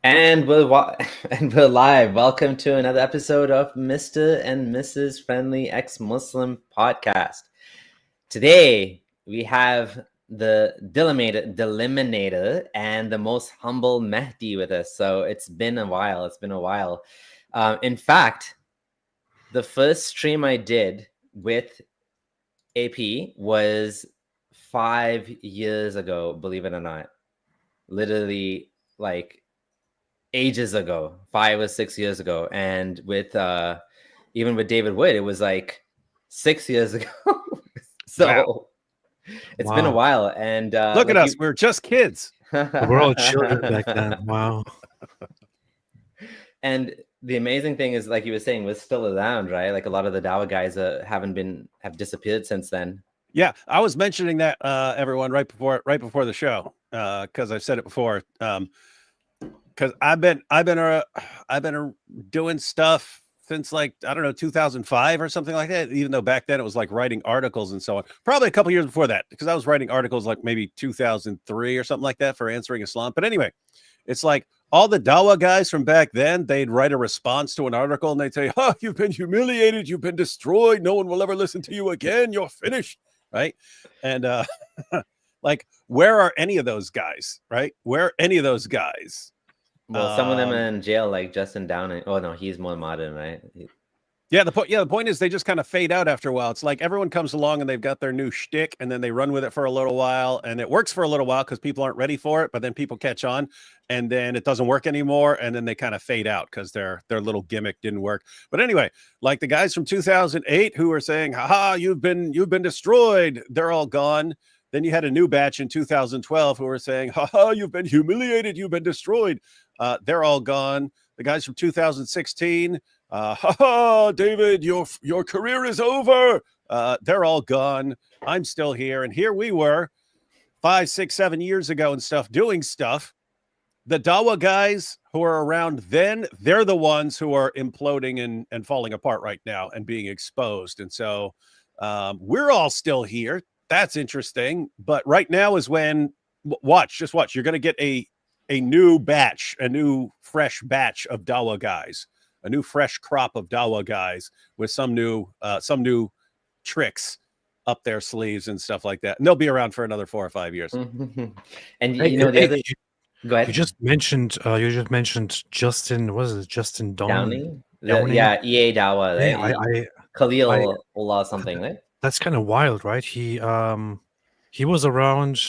And and we're live. Welcome to another episode of Mr. and Mrs. Friendly Ex-Muslim Podcast. Today we have the Deliminator and the most humble Mehdi with us. So it's been a while. In fact, the first stream I did with AP was 5 years ago, believe it or not. Literally, like ages ago, 5 or 6 years ago. And with even with David Wood, it was like 6 years ago. So wow. It's been a while. And look at us, we're just kids. We're all children back then. Wow. And the amazing thing is, like you were saying, we're still around, right? Like a lot of the Dawa guys have disappeared since then. Yeah, I was mentioning that everyone right before the show, because I've said it before. Because I've been doing stuff since, like, I don't know, 2005 or something like that. Even though back then it was like writing articles and so on. Probably a couple years before that, because I was writing articles like maybe 2003 or something like that for Answering Islam. But anyway, it's like all the Dawa guys from back then, they'd write a response to an article and they'd say, "Oh, you've been humiliated, you've been destroyed, no one will ever listen to you again, you're finished." Right? And like, where are any of those guys? Right? Where are any of those guys? Well, some of them are in jail, like Justin Downing. Oh no, he's more modern, right? Yeah, the point is they just kind of fade out after a while. It's like everyone comes along and they've got their new shtick, and then they run with it for a little while, and it works for a little while because people aren't ready for it. But then people catch on, and then it doesn't work anymore, and then they kind of fade out because their little gimmick didn't work. But anyway, like the guys from 2008 who were saying, "Haha, you've been destroyed," they're all gone. Then you had a new batch in 2012 who were saying, "Haha, you've been humiliated, you've been destroyed." They're all gone. The guys from 2016, "Haha, David, your career is over." They're all gone. I'm still here. And here we were 5, 6, 7 years ago and stuff, doing stuff. The Dawa guys who are around then, they're the ones who are imploding and falling apart right now and being exposed. And so we're all still here. That's interesting. But right now is when, just watch. You're going to get a new batch, a new fresh batch of Dawa guys, a new fresh crop of Dawa guys with some new tricks up their sleeves and stuff like that. And they'll be around for another 4 or 5 years. And you know, the other. Go ahead. You just mentioned Justin. What is it? Justin Downing? Yeah, EA Dawa. Yeah, Khalil Allah something, right? That's kind of wild, right? He was around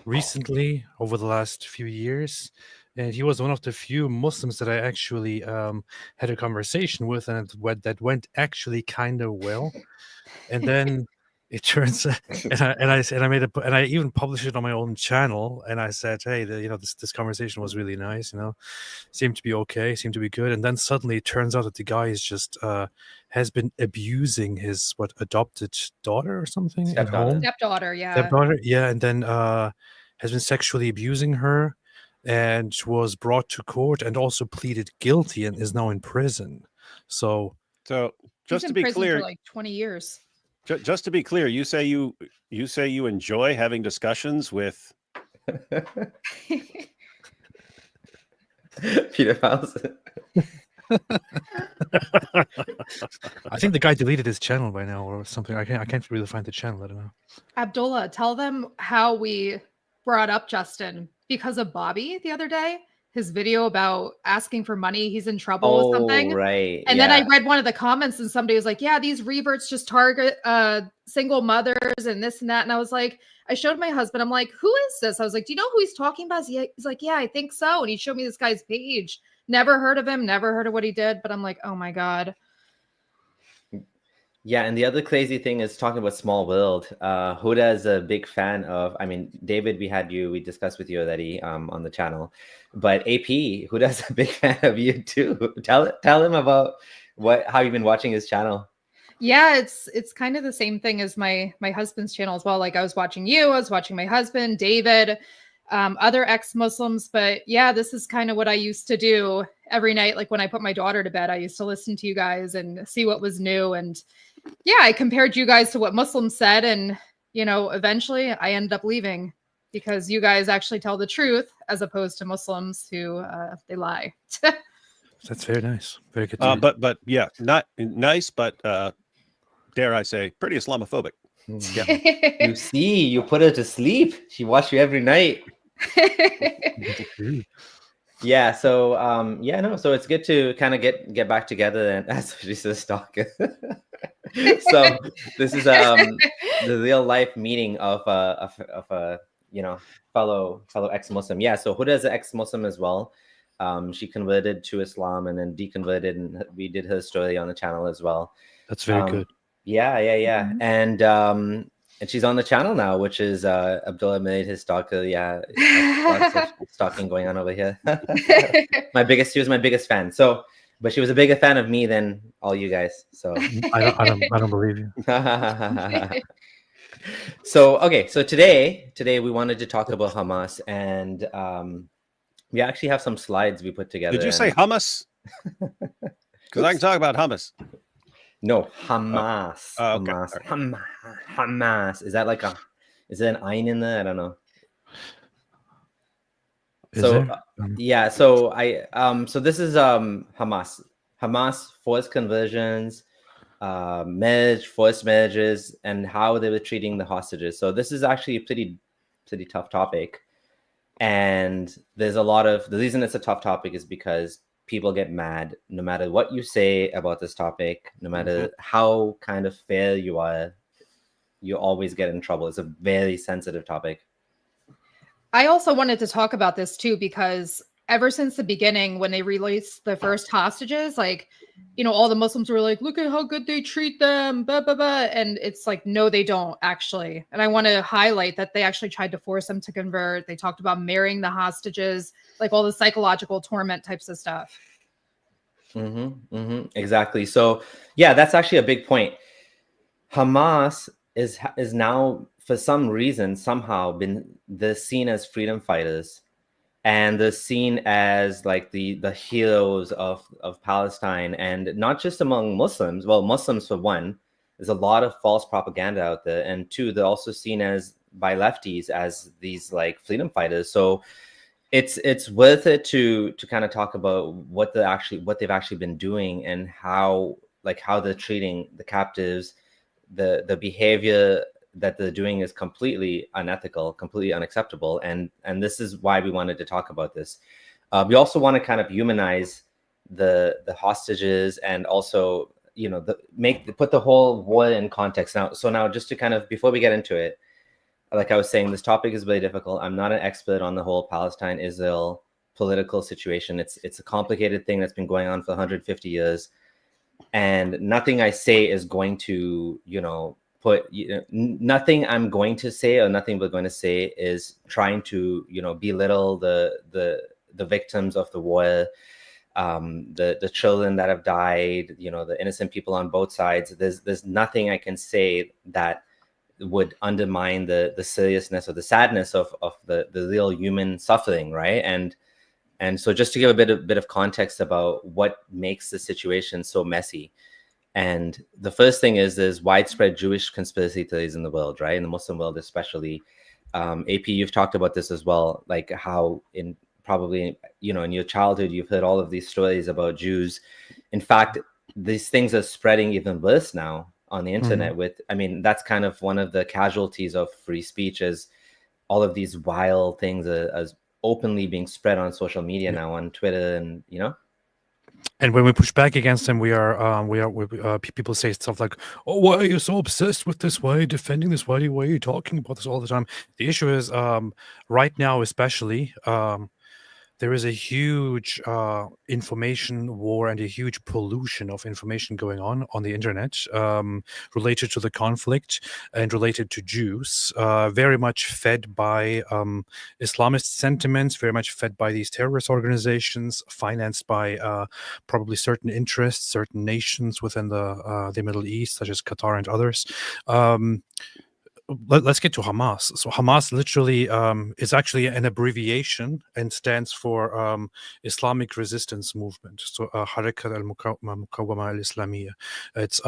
recently over the last few years, and he was one of the few Muslims that I actually had a conversation with, and that went actually kind of well. And then it turns, and I even published it on my own channel, and I said, "Hey, this conversation was really nice. Seemed to be okay, seemed to be good." And then suddenly it turns out that the guy is just has been abusing his adopted daughter or something at home. Stepdaughter, yeah, and then has been sexually abusing her, and was brought to court and also pleaded guilty and is now in prison. So just to be clear, for like 20 years. Just to be clear, you say you enjoy having discussions with Peter House. I think the guy deleted his channel by now or something. I can't really find the channel. I don't know. Abdullah, tell them how we brought up Justin because of Bobby the other day. His video about asking for money, he's in trouble with something. Right. And then I read one of the comments and somebody was like, "Yeah, these reverts just target single mothers and this and that." And I was like, I showed my husband, I'm like, "Who is this?" I was like, "Do you know who he's talking about?" He's like, "Yeah, I think so." And he showed me this guy's page. Never heard of him, never heard of what he did, but I'm like, oh my God. Yeah, and the other crazy thing is talking about Small World. Huda is a big fan of, David, we discussed with you already on the channel, but AP, Huda's a big fan of you too. Tell him about how you've been watching his channel. Yeah, it's kind of the same thing as my husband's channel as well. Like I was watching you, I was watching my husband, David, other ex-Muslims, but yeah, this is kind of what I used to do every night. Like when I put my daughter to bed, I used to listen to you guys and see what was new. And yeah, I compared you guys to what Muslims said. And, eventually I ended up leaving. because you guys actually tell the truth as opposed to Muslims who they lie. That's very nice. Very good. To But yeah, not nice, but dare I say, pretty Islamophobic. You see, you put her to sleep. She watched you every night. Yeah, so so it's good to kind of get back together, and as she says, stalker. So this is the real life meeting of a fellow ex-Muslim. Yeah, so Huda is an ex-Muslim as well. She converted to Islam and then deconverted, and we did her story on the channel as well. That's very good. Yeah. And she's on the channel now, which is Abdullah made his stalker. Yeah, lots of stalking going on over here. She was my biggest fan. So, but she was a bigger fan of me than all you guys. So I don't believe you. So today we wanted to talk about Hamas, and we actually have some slides we put together. Did you say hummus? Because I can talk about hummus. No, Hamas. Okay. Hamas. Is that is there an ayn in there? I don't know. So this is Hamas. Hamas forced conversions, forced marriages, and how they were treating the hostages. So this is actually a pretty tough topic. And there's the reason it's a tough topic is because people get mad no matter what you say about this topic, no matter how kind of fair you are, you always get in trouble. It's a very sensitive topic. I also wanted to talk about this too, because ever since the beginning, when they released the first hostages, all the Muslims were like, look at how good they treat them, blah, blah, blah. And it's like, no, they don't actually. And I want to highlight that they actually tried to force them to convert. They talked about marrying the hostages, like all the psychological torment types of stuff. Exactly. So yeah, that's actually a big point. Hamas is now, for some reason, somehow been seen as freedom fighters, and they're seen as like the heroes of Palestine, and not just among Muslims. Well, Muslims for one, there's a lot of false propaganda out there, and two, they're also seen as by lefties as these like freedom fighters. So it's worth it to kind of talk about what they've actually been doing, and how they're treating the captives. The behavior that they're doing is completely unethical, completely unacceptable, and this is why we wanted to talk about this. We also want to kind of humanize the hostages, and also put the whole war in context. Now just to kind of, before we get into it, like I was saying, this topic is very difficult. I'm not an expert on the whole Palestine-Israel political situation. It's a complicated thing that's been going on for 150 years. And nothing I say is going to, nothing I'm going to say or nothing we're going to say is trying to, belittle the victims of the war, the children that have died, the innocent people on both sides. There's nothing I can say that would undermine the seriousness or the sadness of the real human suffering, right? And so just to give a bit of context about what makes the situation so messy. And the first thing is there's widespread Jewish conspiracy theories in the world, right? In the Muslim world especially. AP, you've talked about this as well, like how in your childhood, you've heard all of these stories about Jews. In fact, these things are spreading even worse now on the internet that's kind of one of the casualties of free speech, is all of these wild things are openly being spread on social media now, on Twitter, and And when we push back against them, people say stuff like, "Oh, why are you so obsessed with this? Why are you defending this? Why are you talking about this all the time?" The issue is, right now, especially, there is a huge information war and a huge pollution of information going on the internet, related to the conflict and related to Jews, very much fed by Islamist sentiments, very much fed by these terrorist organizations, financed by probably certain interests, certain nations within the Middle East, such as Qatar and others. Let's get to Hamas. So Hamas literally is actually an abbreviation and stands for Islamic Resistance Movement. So Harakat al-Muqawama al-Islamiyya. It's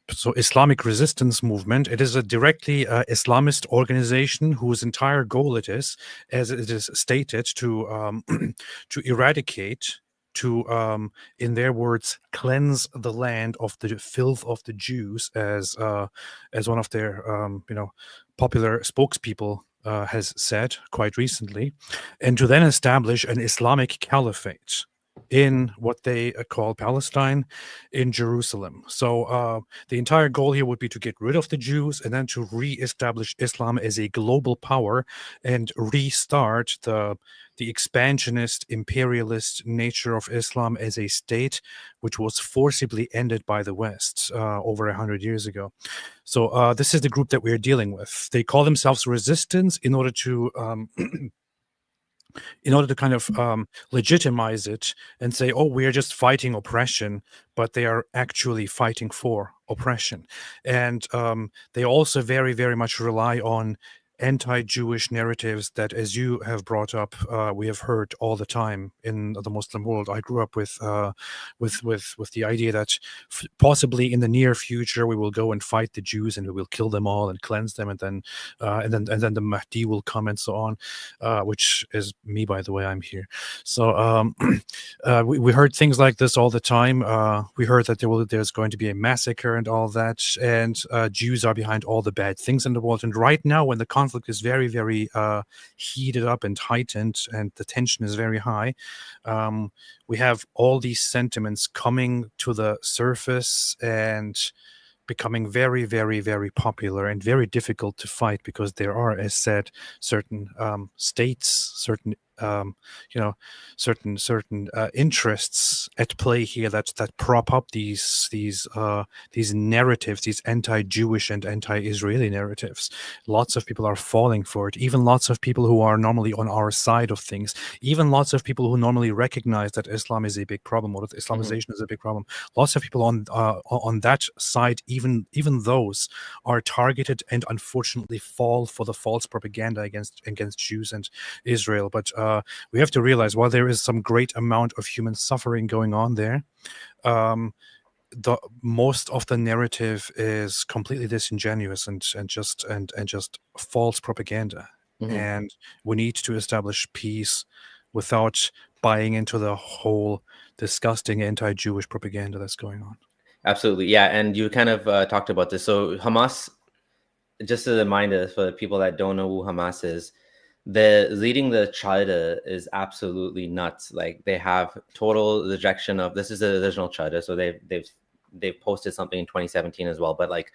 so Islamic Resistance Movement. It is a directly Islamist organization whose entire goal it is, as it is stated, to to eradicate, to in their words, cleanse the land of the filth of the Jews, as one of their popular spokespeople has said quite recently, and to then establish an Islamic caliphate in what they call Palestine, in Jerusalem. So the entire goal here would be to get rid of the Jews and then to re-establish Islam as a global power and restart the expansionist, imperialist nature of Islam as a state, which was forcibly ended by the West over 100 years ago. So this is the group that we're dealing with. They call themselves Resistance in order to kind of legitimize it and say, oh, we're just fighting oppression, but they are actually fighting for oppression. And they also very, very much rely on anti-Jewish narratives that, as you have brought up, we have heard all the time in the Muslim world. I grew up with the idea that possibly in the near future we will go and fight the Jews and we will kill them all and cleanse them, and then the Mahdi will come and so on, which is me, by the way. I'm here. So we heard things like this all the time. We heard that there's going to be a massacre and all that, and Jews are behind all the bad things in the world. And right now, when the conflict is very, very heated up and heightened, and the tension is very high, we have all these sentiments coming to the surface and becoming very, very, very popular and very difficult to fight, because there are, as said, certain states, certain certain interests at play here that prop up these narratives, these anti-Jewish and anti-Israeli narratives. Lots of people are falling for it. Even lots of people who are normally on our side of things. Even lots of people who normally recognize that Islam is a big problem, or that Islamization is a big problem. Lots of people on that side, even those are targeted and unfortunately fall for the false propaganda against Jews and Israel. But we have to realize, while there is some great amount of human suffering going on there, the most of the narrative is completely disingenuous and just false propaganda. And we need to establish peace without buying into the whole disgusting anti-Jewish propaganda that's going on. Absolutely, yeah. And you kind of talked about this. So Hamas, just a reminder for people that don't know who Hamas is, the leading the charter is absolutely nuts. Like, they have total rejection of, this is the original charter, so they've posted something in 2017 as well. But like,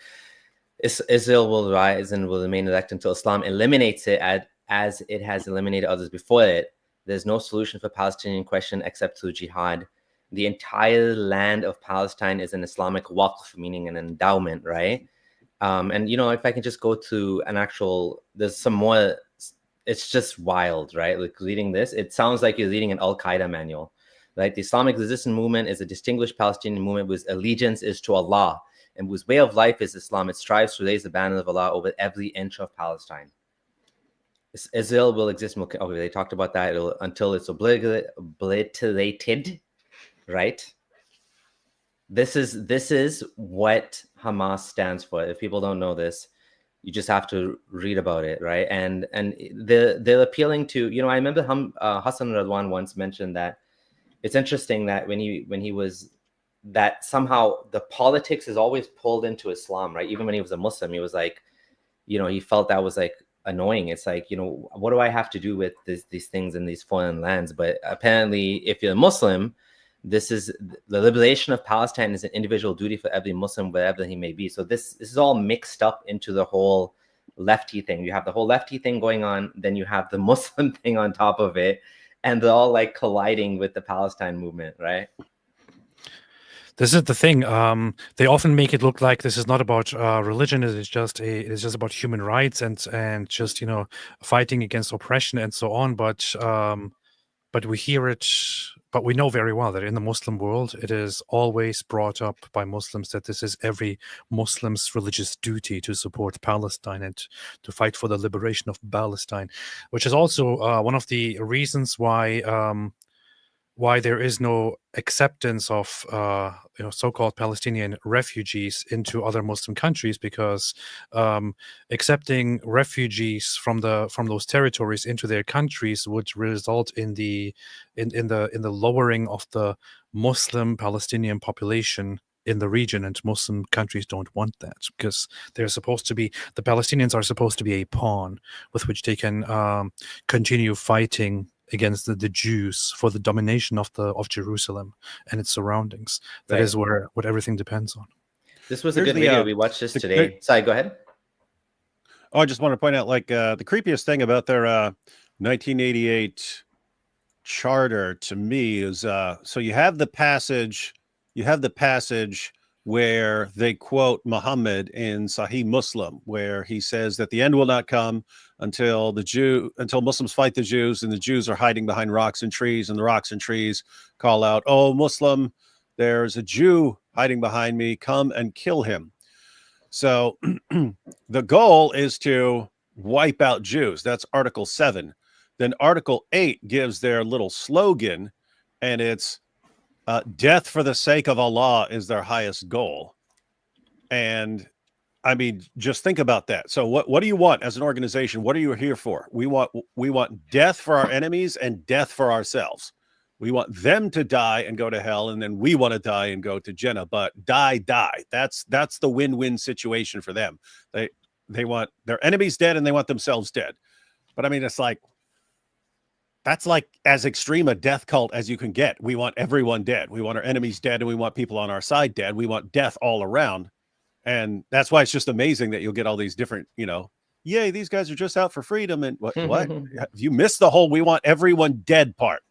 Israel will rise and will remain erect until Islam eliminates it as it has eliminated others before it. There's no solution for Palestinian question except through jihad. The entire land of Palestine is an Islamic waqf, meaning an endowment, right? And if I can just go to an actual, there's some more. It's just wild, right? Like, reading this, it sounds like you're reading an Al-Qaeda manual, right? The Islamic Resistance Movement is a distinguished Palestinian movement whose allegiance is to Allah and whose way of life is Islam. It strives to raise the banner of Allah over every inch of Palestine. Israel will exist. Okay, they talked about that until it's obliterated, right? This is what Hamas stands for. If people don't know this, you just have to read about it, right? And they're appealing to, I remember Hassan Radwan once mentioned that it's interesting that when he was, that somehow the politics is always pulled into Islam, right? Even when he was a Muslim, he was like, he felt that was like annoying. It's like, what do I have to do with these things in these foreign lands? But apparently, if you're a Muslim, this is the liberation of Palestine is an individual duty for every Muslim, wherever he may be. So this is all mixed up into the whole lefty thing. You have the whole lefty thing going on, then you have the Muslim thing on top of it, and they're all like colliding with the Palestine movement, right? This is the thing. They often make it look like this is not about religion. It's just about human rights and just fighting against oppression and so on. But we hear it. But we know very well that in the Muslim world, it is always brought up by Muslims that this is every Muslim's religious duty to support Palestine and to fight for the liberation of Palestine, which is also one of the reasons why why there is no acceptance of so-called Palestinian refugees into other Muslim countries, because accepting refugees from those territories into their countries would result in the lowering of the Muslim Palestinian population in the region, and Muslim countries don't want that, because the Palestinians are supposed to be a pawn with which they can continue fighting against the Jews for the domination of Jerusalem and its surroundings. That is what everything depends on. This was a good video. We watched this today. Sorry, go ahead. Oh, I just want to point out, like, the creepiest thing about their 1988 charter to me is so you have the passage where they quote Muhammad in Sahih Muslim, where he says that the end will not come until Muslims fight the Jews, and the Jews are hiding behind rocks and trees, and the rocks and trees call out, "Oh, Muslim, there's a Jew hiding behind me, come and kill him." So the goal is to wipe out Jews. That's Article 7. Then Article 8 gives their little slogan, and it's death for the sake of Allah is their highest goal. And I mean, just think about that. So what do you want as an organization? What are you here for? We want death for our enemies and death for ourselves. We want them to die and go to hell, and then we want to die and go to Jannah. But die. That's the win-win situation for them. They want their enemies dead and they want themselves dead. But I mean, it's like, that's like as extreme a death cult as you can get. We want everyone dead. We want our enemies dead, and we want people on our side dead. We want death all around. And that's why it's just amazing that you'll get all these different, yay, these guys are just out for freedom. And what? You missed the whole, we want everyone dead part.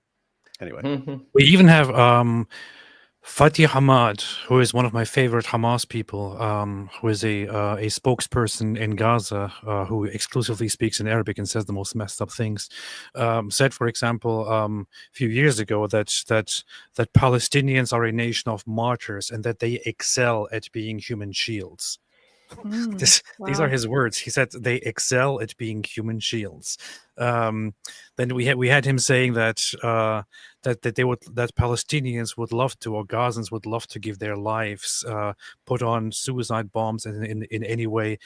Anyway. We even have Fatih Hamad, who is one of my favorite Hamas people, who is a spokesperson in Gaza, who exclusively speaks in Arabic and says the most messed up things, said, for example, a few years ago that Palestinians are a nation of martyrs and that they excel at being human shields. These are his words. He said they excel at being human shields. Then we had him saying that Palestinians would love to, or Gazans would love to, give their lives, put on suicide bombs, and in any way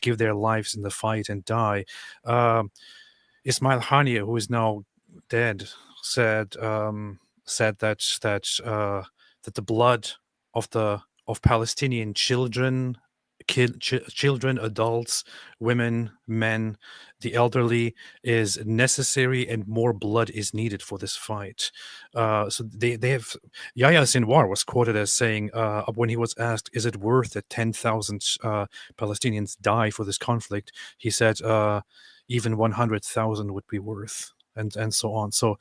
give their lives in the fight and die. Ismail Haniyeh, who is now dead, said that the blood of Palestinian children, adults, women, men, the elderly, is necessary, and more blood is needed for this fight. So they have, Yahya Sinwar was quoted as saying, when he was asked, is it worth that 10,000 Palestinians die for this conflict, he said, even 100,000 would be worth, and so on. So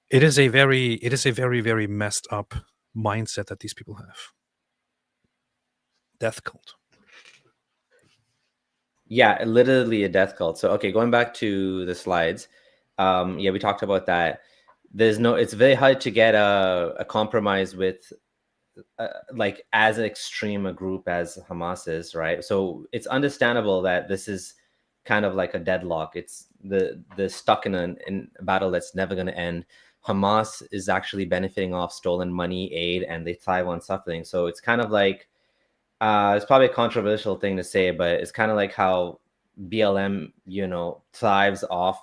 it is a very, very messed up mindset that these people have. Death cult. Yeah, literally a death cult. So, okay, going back to the slides. We talked about that. It's very hard to get a compromise with like as extreme a group as Hamas is, right? So it's understandable that this is kind of like a deadlock. It's the stuck in a battle that's never going to end. Hamas is actually benefiting off stolen money, aid, and they thrive on suffering. So it's kind of like, it's probably a controversial thing to say, but it's kind of like how BLM, thrives off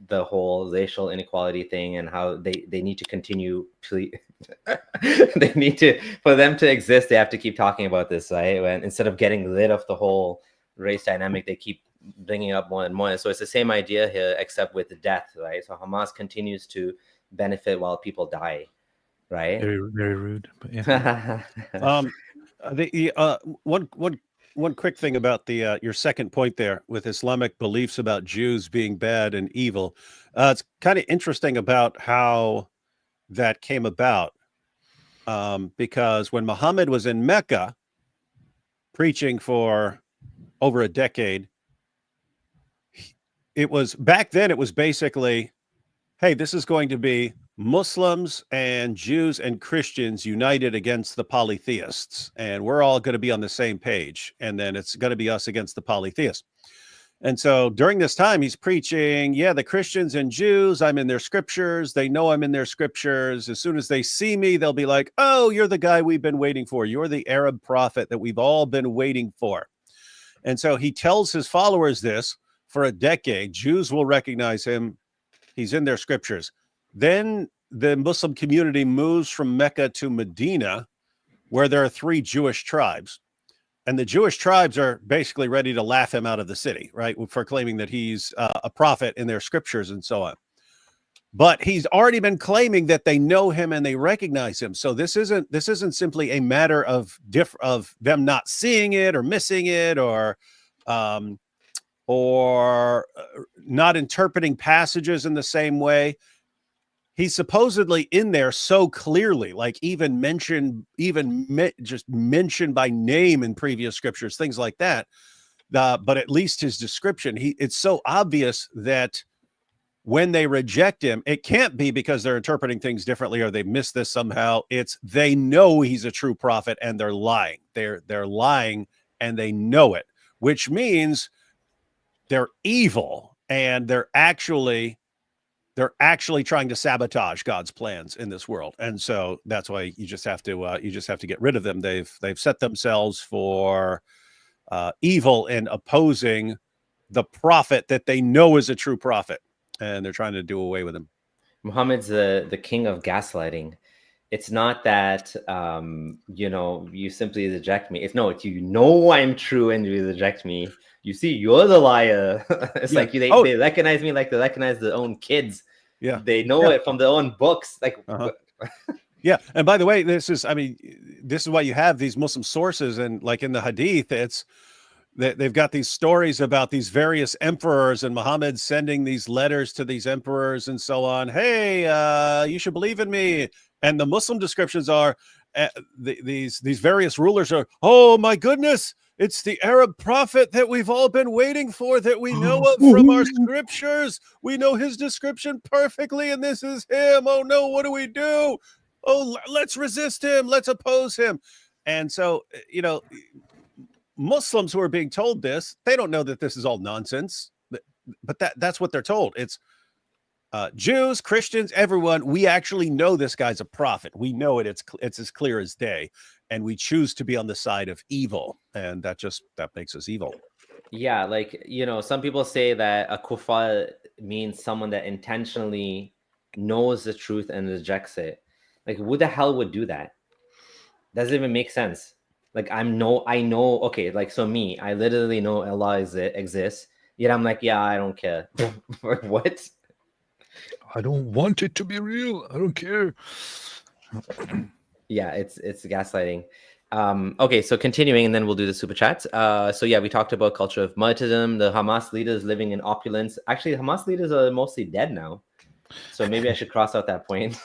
the whole racial inequality thing, and how they need to continue to for them to exist, they have to keep talking about this, right? When instead of getting rid of the whole race dynamic, they keep bringing up more and more. So it's the same idea here, except with the death, right? So Hamas continues to benefit while people die, right? Very, very rude, but yeah. One quick thing about your second point there with Islamic beliefs about Jews being bad and evil. It's kind of interesting about how that came about, because when Muhammad was in Mecca preaching for over a decade, it was basically, hey, this is going to be Muslims and Jews and Christians united against the polytheists, and we're all going to be on the same page, and then it's going to be us against the polytheists. And so during this time, he's preaching, the Christians and Jews, I'm in their scriptures. They know I'm in their scriptures. As soon as they see me, they'll be like, oh, you're the guy we've been waiting for. You're the Arab prophet that we've all been waiting for. And so he tells his followers this for a decade. Jews will recognize him. He's in their scriptures. Then the Muslim community moves from Mecca to Medina, where there are 3 Jewish tribes. And the Jewish tribes are basically ready to laugh him out of the city, right, for claiming that he's a prophet in their scriptures and so on. But he's already been claiming that they know him and they recognize him. So this isn't simply a matter of them not seeing it or missing it or not interpreting passages in the same way. He's supposedly in there so clearly, like just mentioned by name in previous scriptures, things like that. But at least his description, it's so obvious that when they reject him, it can't be because they're interpreting things differently or they missed this somehow. It's they know he's a true prophet and they're lying. They're lying and they know it, which means they're evil and they're actually trying to sabotage God's plans in this world. And so that's why you just have to get rid of them. They've set themselves for evil in opposing the prophet that they know is a true prophet. And they're trying to do away with him. Muhammad's the king of gaslighting. It's not that, you simply reject me. It's no, I'm true and you reject me. You see, you're the liar. It's like they recognize me like they recognize their own kids. Yeah. They know it from their own books. Like, Yeah. And by the way, this is why you have these Muslim sources. And like in the Hadith, they've got these stories about these various emperors and Muhammad sending these letters to these emperors and so on. Hey, you should believe in me. And the Muslim descriptions are these various rulers are, oh my goodness, it's the Arab prophet that we've all been waiting for, that we know of from our scriptures. We know his description perfectly, and this is him. Oh no, what do we do? Oh, let's resist him. Let's oppose him. And so, Muslims who are being told this, they don't know that this is all nonsense, but that's what they're told. It's Jews, Christians, everyone. We actually know this guy's a prophet. We know it. It's as clear as day, and we choose to be on the side of evil, and that makes us evil. Yeah, like some people say that a kuffar means someone that intentionally knows the truth and rejects it. Like, who the hell would do that? Doesn't even make sense. Like, I know. Okay, like so me, I literally know Allah exists. Yet I'm like, yeah, I don't care. What? I don't want it to be real. I don't care. Yeah, it's gaslighting. Okay, so continuing, and then we'll do the super chats. So yeah, we talked about culture of martyrdom, the Hamas leaders living in opulence. Actually, the Hamas leaders are mostly dead now. So maybe I should cross out that point.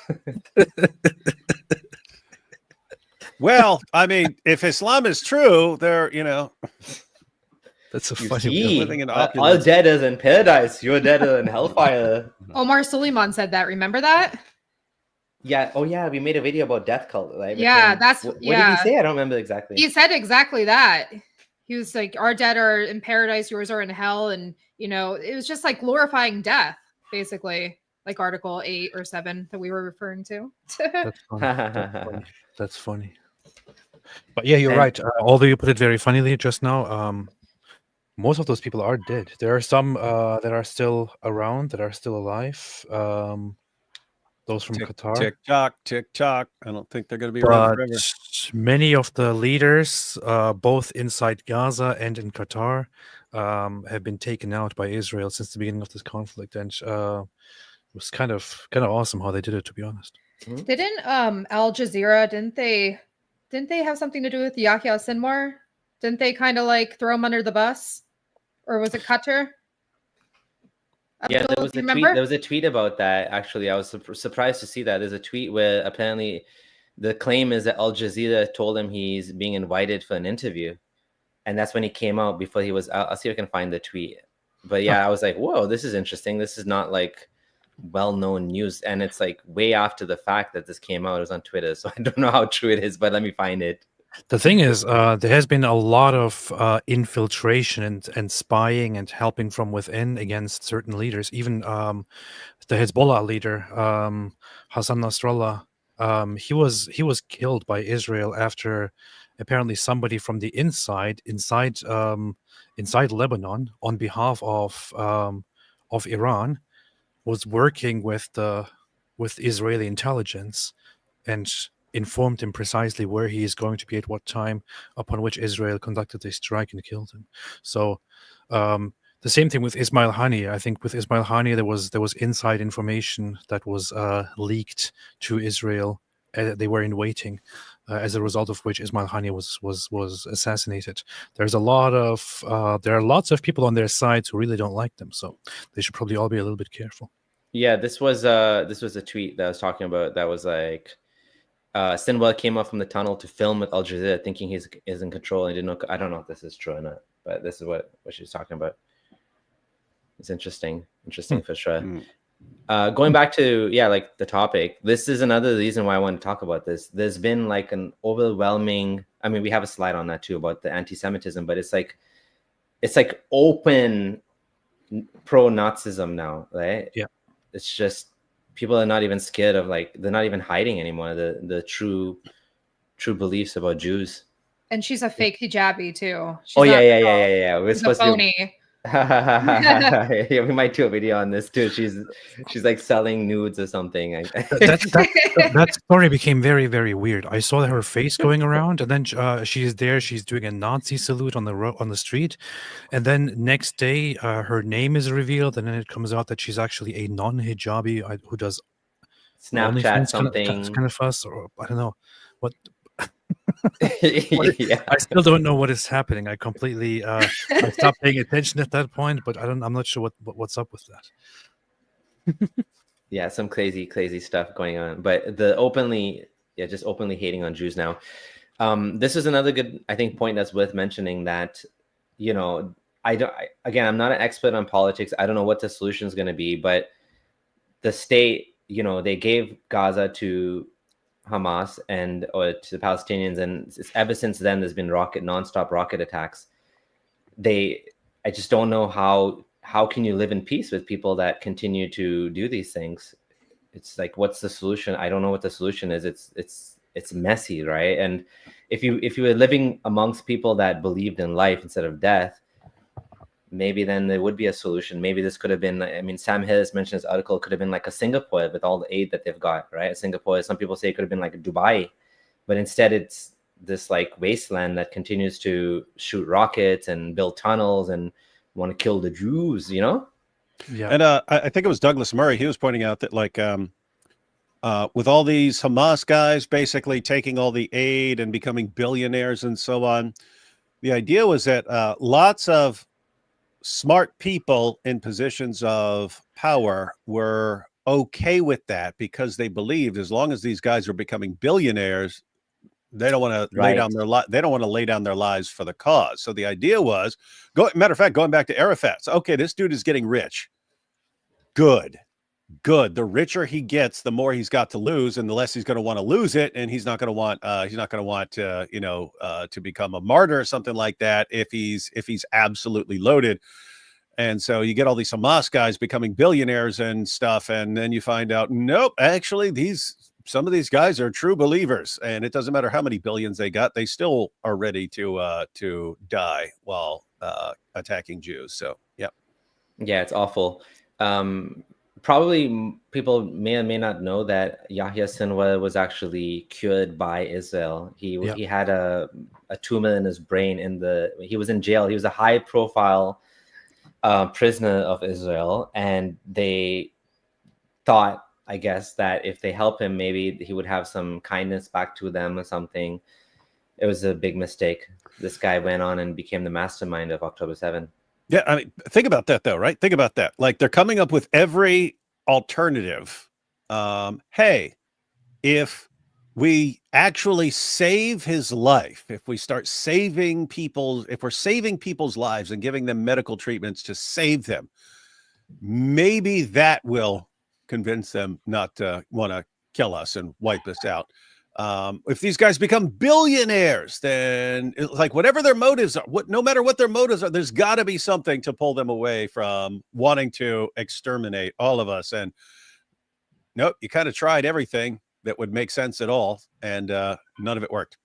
Well, I mean, if Islam is true, they're, That's a You funny see, living in all opulence. dead is in paradise. You're dead in hellfire. Omar Suleiman said that. Remember that? Yeah. Oh yeah, we made a video about death cult, right? Yeah, What did he say? I don't remember exactly. He said exactly that. He was like, our dead are in paradise, yours are in hell. And, it was just like glorifying death, basically, like Article 8 or 7 that we were referring to. That's funny. That's funny. But yeah, you're right. Although you put it very funnily just now, most of those people are dead. There are some that are still around, that are still alive. Those from Qatar. Tick tock. I don't think they're going to be around forever. Many of the leaders, both inside Gaza and in Qatar, have been taken out by Israel since the beginning of this conflict, and it was kind of awesome how they did it, to be honest. Didn't Al Jazeera, didn't they have something to do with Yahya Sinwar? Didn't they kind of like throw him under the bus? Or was it Qatar? Yeah, there was a tweet about that. Actually, I was surprised to see that. There's a tweet where apparently the claim is that Al Jazeera told him he's being invited for an interview, and that's when he came out. Before he was, I'll see if I can find the tweet. But yeah, I was like, whoa, this is interesting. This is not like well-known news, and it's like way after the fact that this came out. It was on Twitter, so I don't know how true it is, but let me find it. The thing is, there has been a lot of infiltration and spying and helping from within against certain leaders. Even the Hezbollah leader, Hassan Nasrallah, he was killed by Israel after apparently somebody from the inside Lebanon on behalf of Iran was working with Israeli intelligence and informed him precisely where he is going to be at what time, upon which Israel conducted a strike and killed him. So the same thing with Ismail Haniyeh. I think with Ismail Haniyeh there was inside information that was leaked to Israel. They were in waiting, as a result of which Ismail Haniyeh was assassinated. There are lots of people on their sides who really don't like them, so they should probably all be a little bit careful. Yeah, this was a tweet that I was talking about. That was like, Sinwar came up from the tunnel to film with Al Jazeera, thinking he's in control, and didn't know. I don't know if this is true or not, but this is what she was talking about. It's interesting for sure. Going back to like the topic, this is another reason why I want to talk about this. There's been like an overwhelming. I mean, we have a slide on that too about the anti-Semitism, but it's like open pro-Nazism now, right? Yeah. It's just people are not even scared of, like, they're not even hiding anymore the true beliefs about Jews. And she's a fake hijabi too. She's Yeah. We're she's a supposed to. phony. Yeah, we might do a video on this too. She's like selling nudes or something. That story became very, very weird. I saw her face going around, and then she's there. She's doing a Nazi salute on the street, and then next day her name is revealed, and then it comes out that she's actually a non-hijabi who does Snapchat something kind of fuss, or I don't know what. Yeah. I still don't know what is happening. I completely I stopped paying attention at that point, but I'm not sure what's up with that. Yeah, some crazy stuff going on. But just openly hating on Jews now. This is another good, I think, point that's worth mentioning, that, I'm not an expert on politics. I don't know what the solution is going to be, but the state, they gave Gaza to Hamas or to the Palestinians, and ever since then there's been nonstop rocket attacks. I just don't know how can you live in peace with people that continue to do these things. It's like, what's the solution? I don't know what the solution is. It's messy, right? And if you were living amongst people that believed in life instead of death, maybe then there would be a solution. Maybe this could have been, I mean, Sam Harris mentioned this article, could have been like a Singapore with all the aid that they've got, right? Singapore, some people say it could have been like Dubai, but instead it's this like wasteland that continues to shoot rockets and build tunnels and want to kill the Jews, Yeah. And I think it was Douglas Murray. He was pointing out that, like, with all these Hamas guys basically taking all the aid and becoming billionaires and so on, the idea was that lots of smart people in positions of power were okay with that, because they believed as long as these guys are becoming billionaires, they don't want to lay down their lives for the cause. So the idea was, matter of fact, going back to Arafat, okay, this dude is getting rich. Good. The richer he gets, the more he's got to lose, and the less he's going to want to lose it, and he's not going to want to become a martyr or something like that if he's absolutely loaded. And so you get all these Hamas guys becoming billionaires and stuff, and then you find out, nope, actually some of these guys are true believers, and it doesn't matter how many billions they got, they still are ready to die while attacking Jews. So yeah, it's awful. Probably people may or may not know that Yahya Sinwar was actually cured by Israel. He had a tumor in his brain. He was in jail. He was a high profile prisoner of Israel, and they thought, I guess, that if they help him, maybe he would have some kindness back to them or something. It was a big mistake. This guy went on and became the mastermind of October 7th. Yeah, I mean, think about that though, right? Think about that. Like, they're coming up with every alternative. Hey, if we actually save his life, if we start saving if we're saving people's lives and giving them medical treatments to save them, maybe that will convince them not to want to kill us and wipe us out. If these guys become billionaires, then it's like whatever their motives are, no matter what their motives are, there's got to be something to pull them away from wanting to exterminate all of us. And nope, you kind of tried everything that would make sense at all, and none of it worked.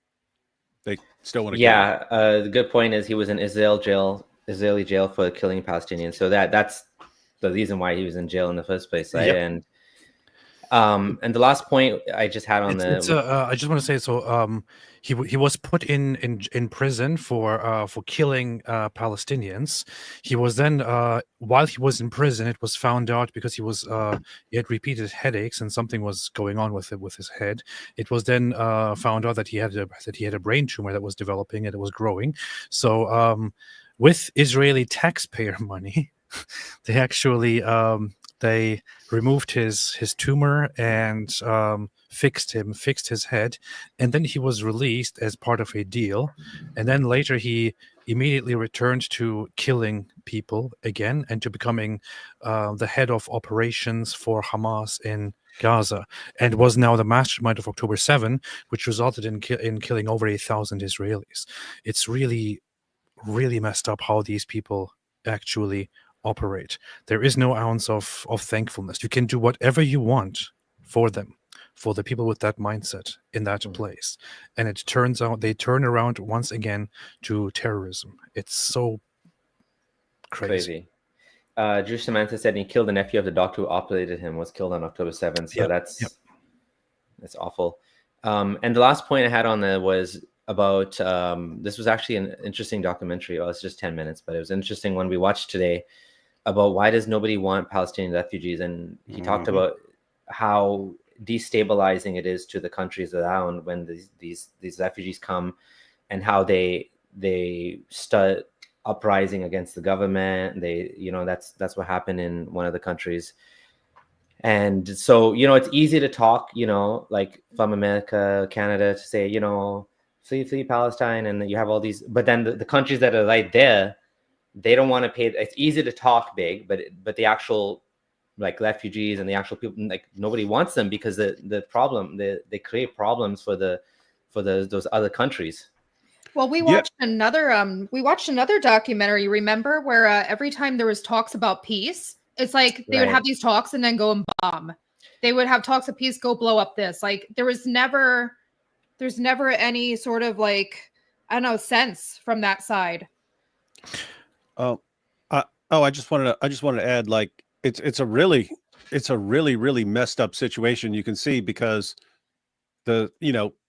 They still want to kill him. The good point is he was in Israeli jail for killing Palestinians. So that's the reason why he was in jail in the first place, right? Yep. And the last point I just had on I just want to say, so he was put in prison for killing Palestinians. He was then while he was in prison, it was found out because he had repeated headaches and something was going on with his head. It was then found out that he had a brain tumor that was developing and it was growing. So with Israeli taxpayer money, they actually they removed his tumor and fixed his head, and then he was released as part of a deal. And then later he immediately returned to killing people again and to becoming the head of operations for Hamas in Gaza, and was now the mastermind of October 7, which resulted in killing over 1,000 Israelis. It's really, really messed up how these people actually operate. There is no ounce of thankfulness. You can do whatever you want for them, for the people with that mindset in that place, and it turns out they turn around once again to terrorism. It's so crazy. Drew Samantha said he killed the nephew of the doctor who operated him, was killed on October 7th. So that's awful. And the last point I had on there was about this was actually an interesting documentary. Well, it's just 10 minutes, but it was an interesting one we watched today about why does nobody want Palestinian refugees. And he talked about how destabilizing it is to the countries around when these refugees come, and how they start uprising against the government. That's what happened in one of the countries. And so, it's easy to talk, like from America, Canada, to say, flee Palestine, and you have all these, but then the countries that are right there, they don't want to pay. It's easy to talk big, but the actual like refugees and the actual people, like nobody wants them because the problem they create problems for those other countries. Well, we watched another documentary, remember, where every time there was talks about peace, it's like they would have these talks and then go and bomb. They would have talks of peace, go blow up this. Like there's never any sort of like, I don't know, sense from that side. I just wanted to add, like, it's a really really messed up situation. You can see because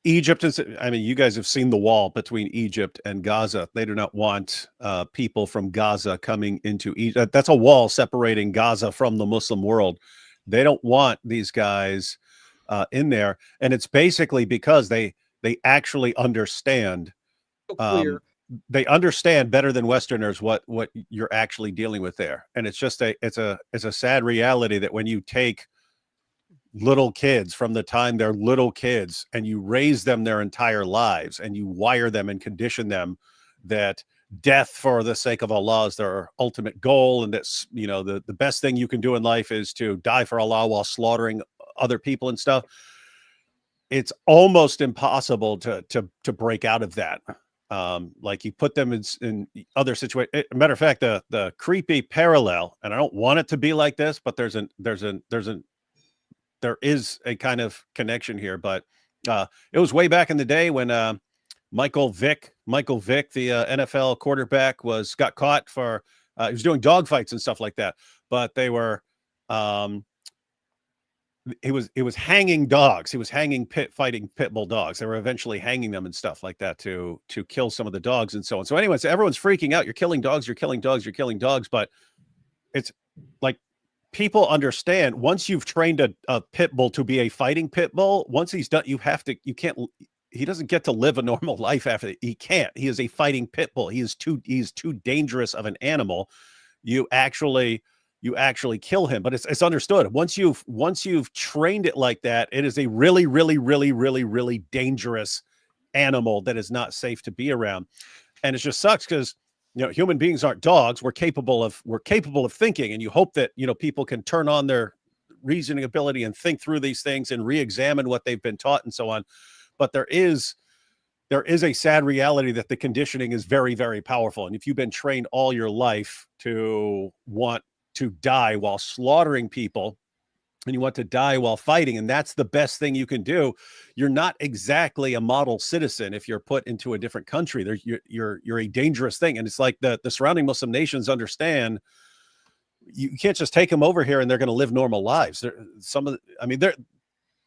Egypt is, I mean, you guys have seen the wall between Egypt and Gaza. They do not want people from Gaza coming into Egypt. That's a wall separating Gaza from the Muslim world. They don't want these guys in there. And it's basically because they actually understand. They understand better than Westerners what you're actually dealing with there. And it's just it's a sad reality that when you take little kids from the time they're little kids and you raise them their entire lives and you wire them and condition them that death for the sake of Allah is their ultimate goal, and that's the best thing you can do in life is to die for Allah while slaughtering other people and stuff, it's almost impossible to break out of that. Like you put them in other situations. Matter of fact, the creepy parallel, and I don't want it to be like this, but there is a kind of connection here. But it was way back in the day when Michael Vick, the NFL quarterback, got caught for he was doing dogfights and stuff like that. But they were he was hanging dogs. He was fighting pit bull dogs. They were eventually hanging them and stuff like that to kill some of the dogs and so on. So anyway, so everyone's freaking out. You're killing dogs. You're killing dogs. You're killing dogs. But it's like people understand once you've trained a pit bull to be a fighting pit bull, once he's done, he doesn't get to live a normal life after. He can't. He is a fighting pit bull. He is too dangerous of an animal. You actually kill him. But it's understood. Once you've trained it like that, it is a really, really, really, really, really dangerous animal that is not safe to be around. And it just sucks because human beings aren't dogs. We're capable of thinking, and you hope that people can turn on their reasoning ability and think through these things and re-examine what they've been taught and so on. but there is a sad reality that the conditioning is very, very powerful. And if you've been trained all your life to want to die while slaughtering people, and you want to die while fighting, and that's the best thing you can do, you're not exactly a model citizen if you're put into a different country. You're a dangerous thing. And it's like the surrounding Muslim nations understand you can't just take them over here and they're going to live normal lives.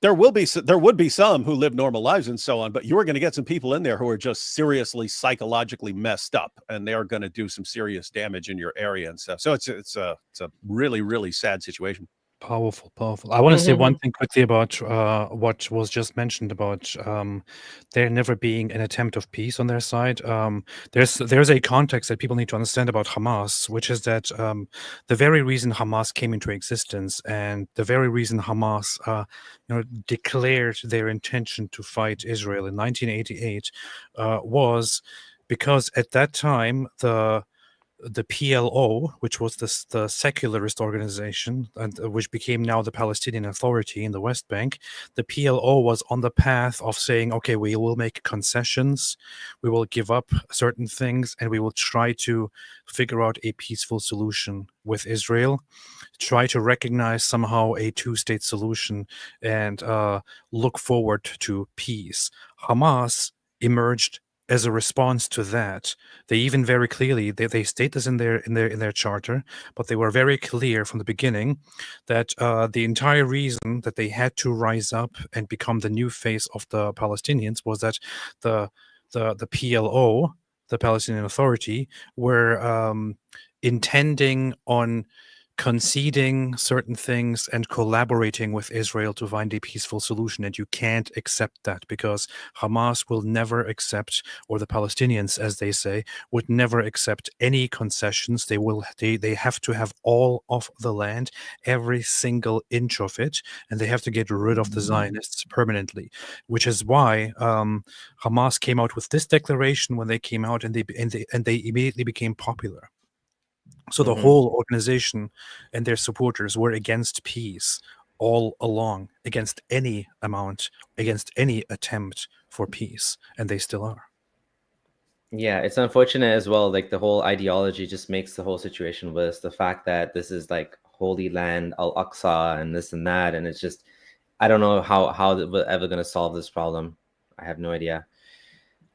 There would be some who live normal lives and so on, but you are going to get some people in there who are just seriously psychologically messed up, and they are going to do some serious damage in your area and stuff. So it's a really, really sad situation. Powerful. I want to say one thing quickly about what was just mentioned about there never being an attempt of peace on their side. There's a context that people need to understand about Hamas, which is that the very reason Hamas came into existence and the very reason Hamas declared their intention to fight Israel in 1988 was because at that time the PLO, which was the secularist organization, and which became now the Palestinian Authority in the West Bank, the PLO was on the path of saying, okay, we will make concessions, we will give up certain things, and we will try to figure out a peaceful solution with Israel, try to recognize somehow a two-state solution, and look forward to peace. Hamas emerged as a response to that. They even very clearly they state this in their charter, but they were very clear from the beginning that the entire reason that they had to rise up and become the new face of the Palestinians was that the PLO, the Palestinian Authority, were intending on conceding certain things and collaborating with Israel to find a peaceful solution. And you can't accept that because Hamas will never accept, or the Palestinians, as they say, would never accept any concessions. They have to have all of the land, every single inch of it, and they have to get rid of the Zionists permanently, which is why Hamas came out with this declaration when they came out, and they immediately became popular. So the whole organization and their supporters were against peace all along, against any attempt for peace, and they still are. Yeah, it's unfortunate as well. Like the whole ideology just makes the whole situation worse. The fact that this is like Holy Land, Al-Aqsa, and this and that, and it's just, I don't know how we're ever going to solve this problem. I have no idea.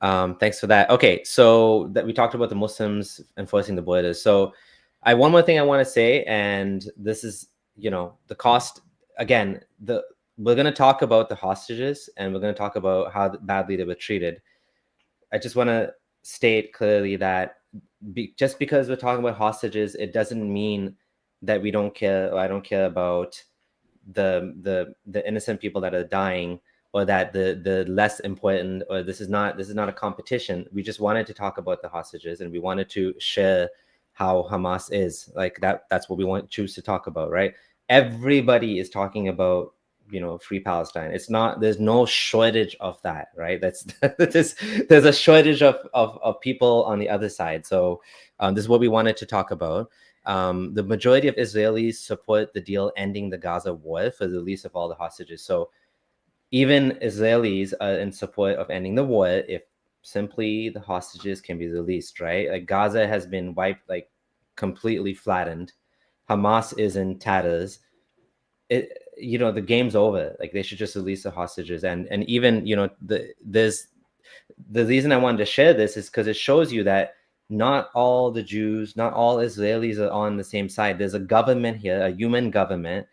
Thanks for that. Okay, so that we talked about the Muslims enforcing the borders. So one more thing I want to say, and this is, the cost. Again, we're going to talk about the hostages, and we're going to talk about how badly they were treated. I just want to state clearly that just because we're talking about hostages, it doesn't mean that we don't care, or I don't care about the innocent people that are dying, or that the less important, or this is not a competition. We just wanted to talk about the hostages, and we wanted to share how Hamas is like that. That's what we choose to talk about, right? Everybody is talking about, free Palestine. It's not, there's no shortage of that, right? There's a shortage of people on the other side. So this is what we wanted to talk about. The majority of Israelis support the deal ending the Gaza war for the release of all the hostages. So even Israelis are in support of ending the war if simply the hostages can be released, right? Like Gaza has been wiped, like completely flattened. Hamas is in tatters. The game's over. Like they should just release the hostages. And even, there's the reason I wanted to share this is because it shows you that not all the Jews, not all Israelis are on the same side. There's a government here, a human government.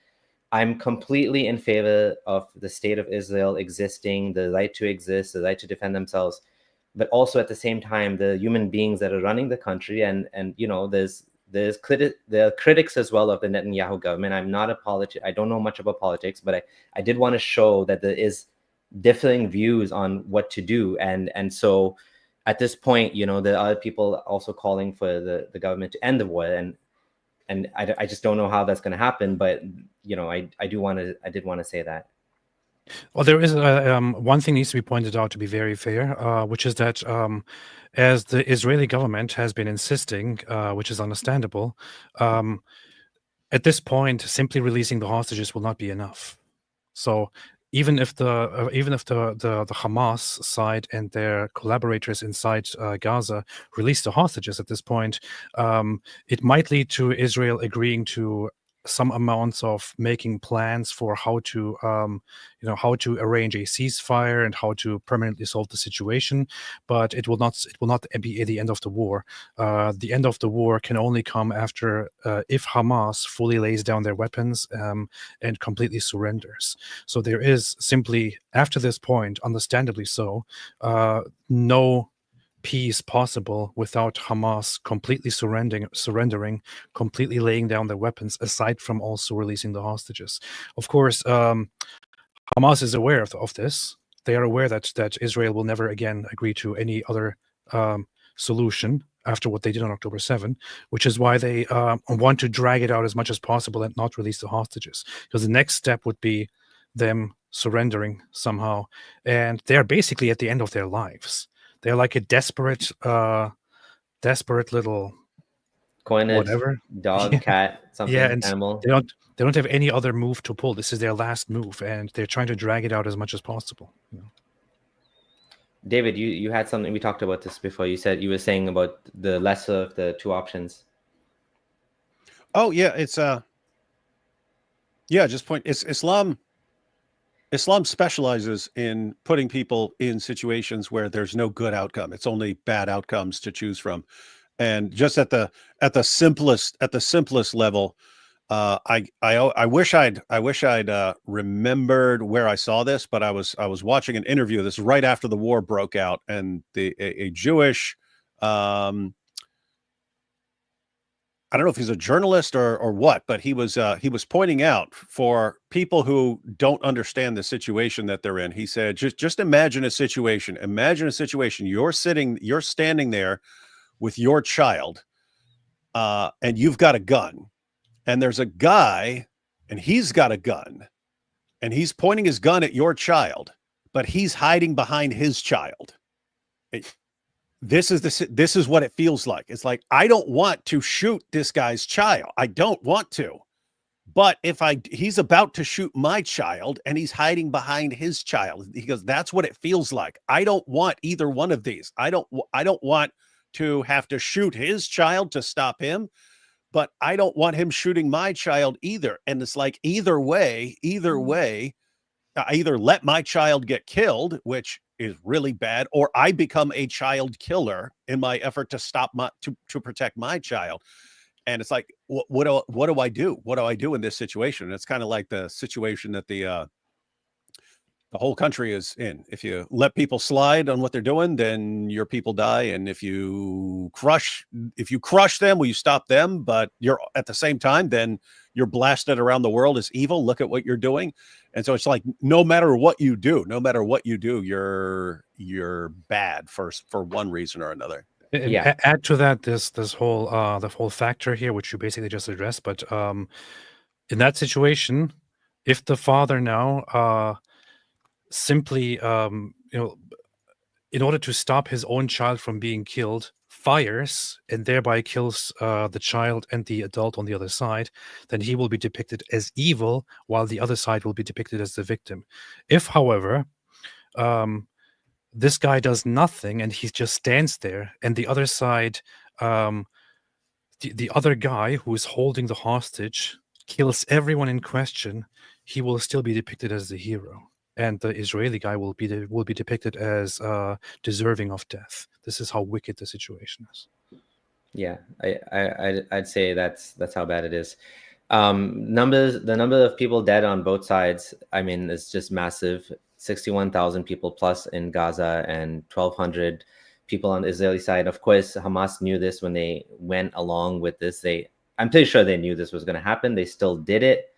I'm completely in favor of the state of Israel existing, the right to exist, the right to defend themselves, but also at the same time, the human beings that are running the country. And there are critics as well of the Netanyahu government. I'm not a politician. I don't know much about politics, but I did want to show that there is differing views on what to do. And so at this point, there are people also calling for the government to end the war. And I just don't know how that's going to happen. But, I did want to say that. Well, there is one thing needs to be pointed out to be very fair, which is that as the Israeli government has been insisting, which is understandable, at this point, simply releasing the hostages will not be enough. So even if the Hamas side and their collaborators inside Gaza release the hostages at this point, it might lead to Israel agreeing to some amounts of making plans for how to arrange a ceasefire and how to permanently solve the situation, but it will not be the end of the war. The end of the war can only come after if Hamas fully lays down their weapons and completely surrenders. So there is simply, after this point, understandably so, no peace possible without Hamas completely surrendering, completely laying down their weapons, aside from also releasing the hostages. Of course, Hamas is aware of this. They are aware that Israel will never again agree to any other solution after what they did on October 7, which is why they want to drag it out as much as possible and not release the hostages. Because the next step would be them surrendering somehow. And they're basically at the end of their lives. They're like a desperate little coinage, whatever dog, cat, something, and animal. They don't have any other move to pull. This is their last move, and they're trying to drag it out as much as possible. David, you had something. We talked about this before. You were saying about the lesser of the two options. Oh yeah, it's Islam. Islam specializes in putting people in situations where there's no good outcome. It's only bad outcomes to choose from. And just at the simplest level, I wish I'd remembered where I saw this, but I was watching an interview. This is right after the war broke out, and a Jewish I don't know if he's a journalist or what, but he was pointing out for people who don't understand the situation that they're in. He said, just imagine a situation. Imagine a situation. You're standing there with your child, and you've got a gun, and there's a guy, and he's got a gun, and he's pointing his gun at your child, but he's hiding behind his child. This is what it feels like. It's like, I don't want to shoot this guy's child. I don't want to. But he's about to shoot my child and he's hiding behind his child. He goes, that's what it feels like. I don't want either one of these. I don't want to have to shoot his child to stop him, but I don't want him shooting my child either. And it's like, either way, I either let my child get killed, which is really bad, or I become a child killer in my effort to to protect my child. And it's like, what do I do? What do I do in this situation? And it's kind of like the situation that the whole country is in. If you let people slide on what they're doing, then your people die. And if you crush them, will you stop them? But you're at the same time, then you're blasted around the world as evil. Look at what you're doing. And so it's like, no matter what you do, you're bad for one reason or another. Yeah. Add to that this whole the whole factor here, which you basically just addressed. But in that situation, if the father now simply in order to stop his own child from being killed, fires and thereby kills the child and the adult on the other side, then he will be depicted as evil, while the other side will be depicted as the victim. If, however, this guy does nothing and he just stands there, and the other side, the other guy who is holding the hostage kills everyone in question, he will still be depicted as the hero. And the Israeli guy will be depicted as deserving of death. This is how wicked the situation is. Yeah, I'd say that's how bad it is. The number of people dead on both sides, I mean, is just massive. 61,000 people plus in Gaza and 1,200 people on the Israeli side. Of course, Hamas knew this when they went along with this. I'm pretty sure they knew this was going to happen. They still did it.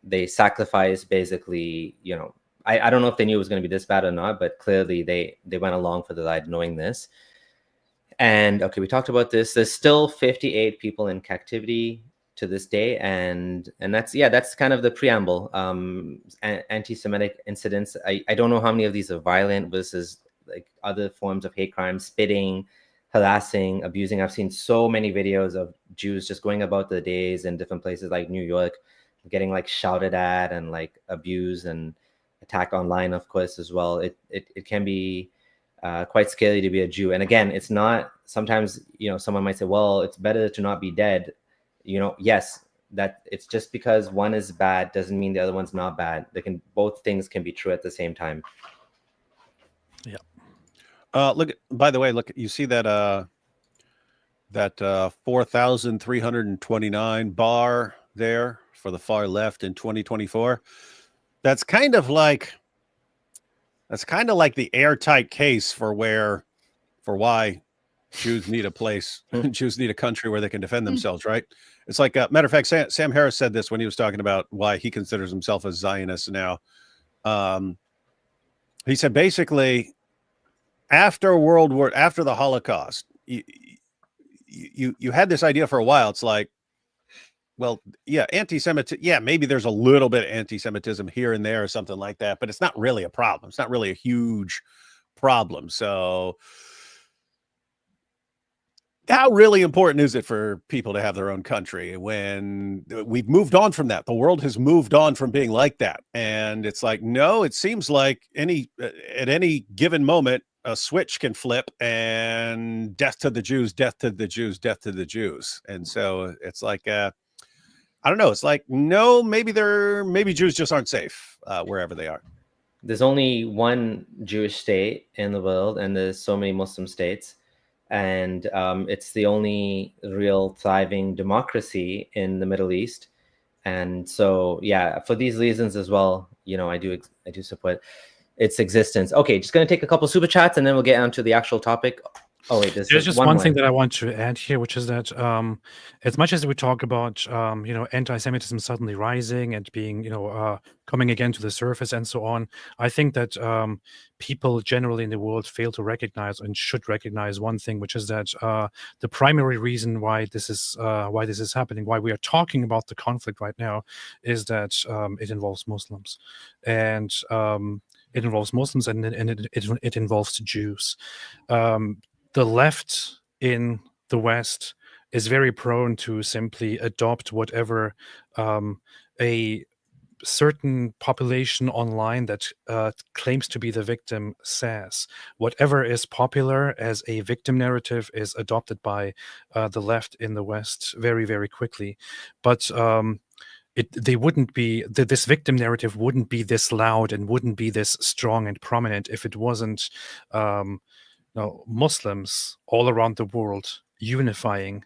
They sacrificed basically, I don't know if they knew it was going to be this bad or not, but clearly they went along for the ride knowing this. And okay, we talked about this. There's still 58 people in captivity to this day, and that's kind of the preamble. Anti-Semitic incidents. I don't know how many of these are violent versus like other forms of hate crimes, spitting, harassing, abusing. I've seen so many videos of Jews just going about their days in different places like New York, getting like shouted at and like abused, and attack online, of course, as well. It can be quite scary to be a Jew. And again, it's not, sometimes, someone might say, well, it's better to not be dead. Yes, that it's just because one is bad doesn't mean the other one's not bad. Both things can be true at the same time. Yeah. Look, by the way, look, you see that 4,329 bar there for the far left in 2024. That's kind of like the airtight case for why Jews need a place, Jews need a country where they can defend themselves, right? It's like, matter of fact, Sam Harris said this when he was talking about why he considers himself a Zionist now. He said basically, after the Holocaust, you had this idea for a while. It's like, well, yeah, anti-Semitism. Yeah, maybe there's a little bit of anti-Semitism here and there or something like that, but it's not really a problem. It's not really a huge problem. So how really important is it for people to have their own country when we've moved on from that? The world has moved on from being like that. And it's like, no, it seems like at any given moment, a switch can flip and death to the Jews, death to the Jews, death to the Jews. And so it's like, I don't know. It's like, no, maybe Jews just aren't safe wherever they are. There's only one Jewish state in the world, and there's so many Muslim states. And it's the only real thriving democracy in the Middle East. And so, yeah, for these reasons as well, I do support its existence. Okay, just going to take a couple super chats, and then we'll get on to the actual topic. Oh wait, there's just one thing that I want to add here, which is that as much as we talk about anti-Semitism suddenly rising and being coming again to the surface and so on, I think that people generally in the world fail to recognize and should recognize one thing, which is that the primary reason why this is happening, why we are talking about the conflict right now, is that it involves Muslims, and it involves Muslims and it involves Jews. The left in the West is very prone to simply adopt whatever a certain population online that claims to be the victim says. Whatever is popular as a victim narrative is adopted by the left in the West very, very quickly. But this victim narrative wouldn't be this loud and wouldn't be this strong and prominent if it wasn't Muslims all around the world unifying,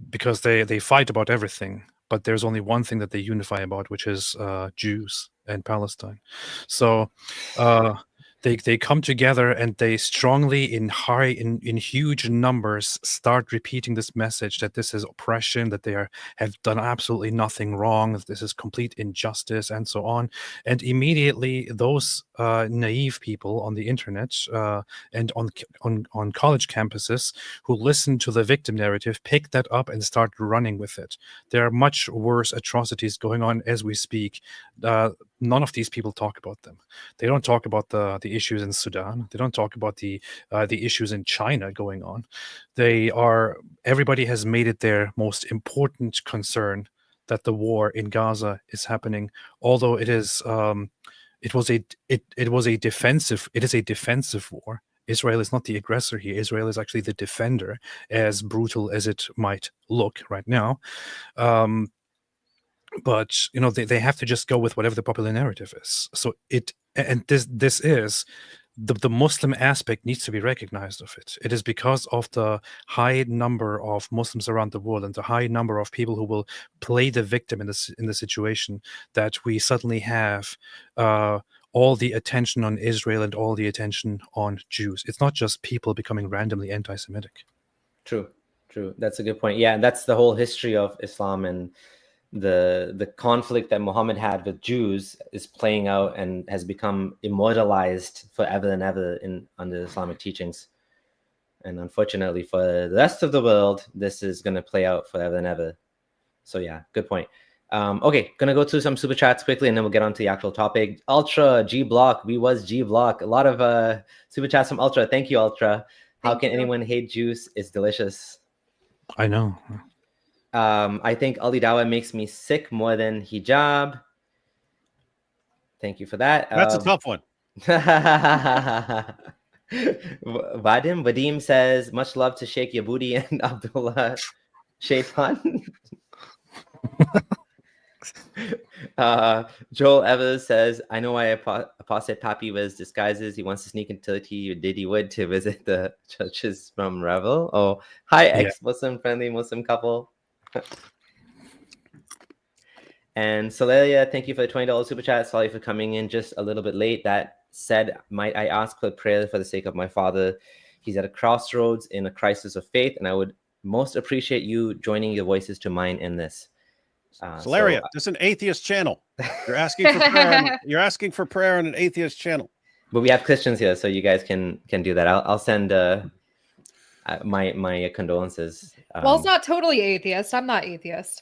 because they fight about everything, but there's only one thing that they unify about, which is Jews and Palestine. So they come together and they strongly in huge numbers start repeating this message that this is oppression, that they have done absolutely nothing wrong, that this is complete injustice, and so on. And immediately those naive people on the internet and on college campuses who listen to the victim narrative pick that up and start running with it. There are much worse atrocities going on as we speak. None of these people talk about them. They don't talk about the issues in Sudan. They don't talk about the issues in China going on. Everybody has made it their most important concern that the war in Gaza is happening, although it is a defensive war. Israel is not the aggressor here. Israel is actually the defender, as brutal as it might look right now. But they have to just go with whatever the popular narrative is. So this is the Muslim aspect needs to be recognized of it. It is because of the high number of Muslims around the world and the high number of people who will play the victim in the situation that we suddenly have all the attention on Israel and all the attention on Jews. It's not just people becoming randomly anti-Semitic. True. That's a good point. Yeah, that's the whole history of Islam, and the conflict that Muhammad had with Jews is playing out and has become immortalized forever and ever under Islamic teachings. And unfortunately for the rest of the world, this is going to play out forever and ever. So yeah, good point. Okay, gonna go through some super chats quickly, and then we'll get on to the actual topic. Ultra, G Block, we was G Block. A lot of super chats from Ultra. Thank you, Ultra. How can anyone hate juice? It's delicious. I know. I think Ali Dawa makes me sick more than hijab. Thank you for that. That's a tough one. Vadim says, much love to Sheikh Yabudi and Abdullah Shaitan. Joel Evans says, I know why Apostate Pappy wears disguises. He wants to sneak into tea or Diddy Wood to visit the churches from Revel. Oh, hi, ex-Muslim friendly Muslim couple. And Solelia, thank you for the $20 super chat. Sorry for coming in just a little bit late. That said, might I ask for prayer for the sake of my father? He's at a crossroads in a crisis of faith, and I would most appreciate you joining your voices to mine in this. Soleria, this is an atheist channel. You're asking for prayer. You're asking for prayer on an atheist channel. But we have Christians here, so you guys can do that. I'll send my condolences. Well, it's not totally atheist. I'm not atheist.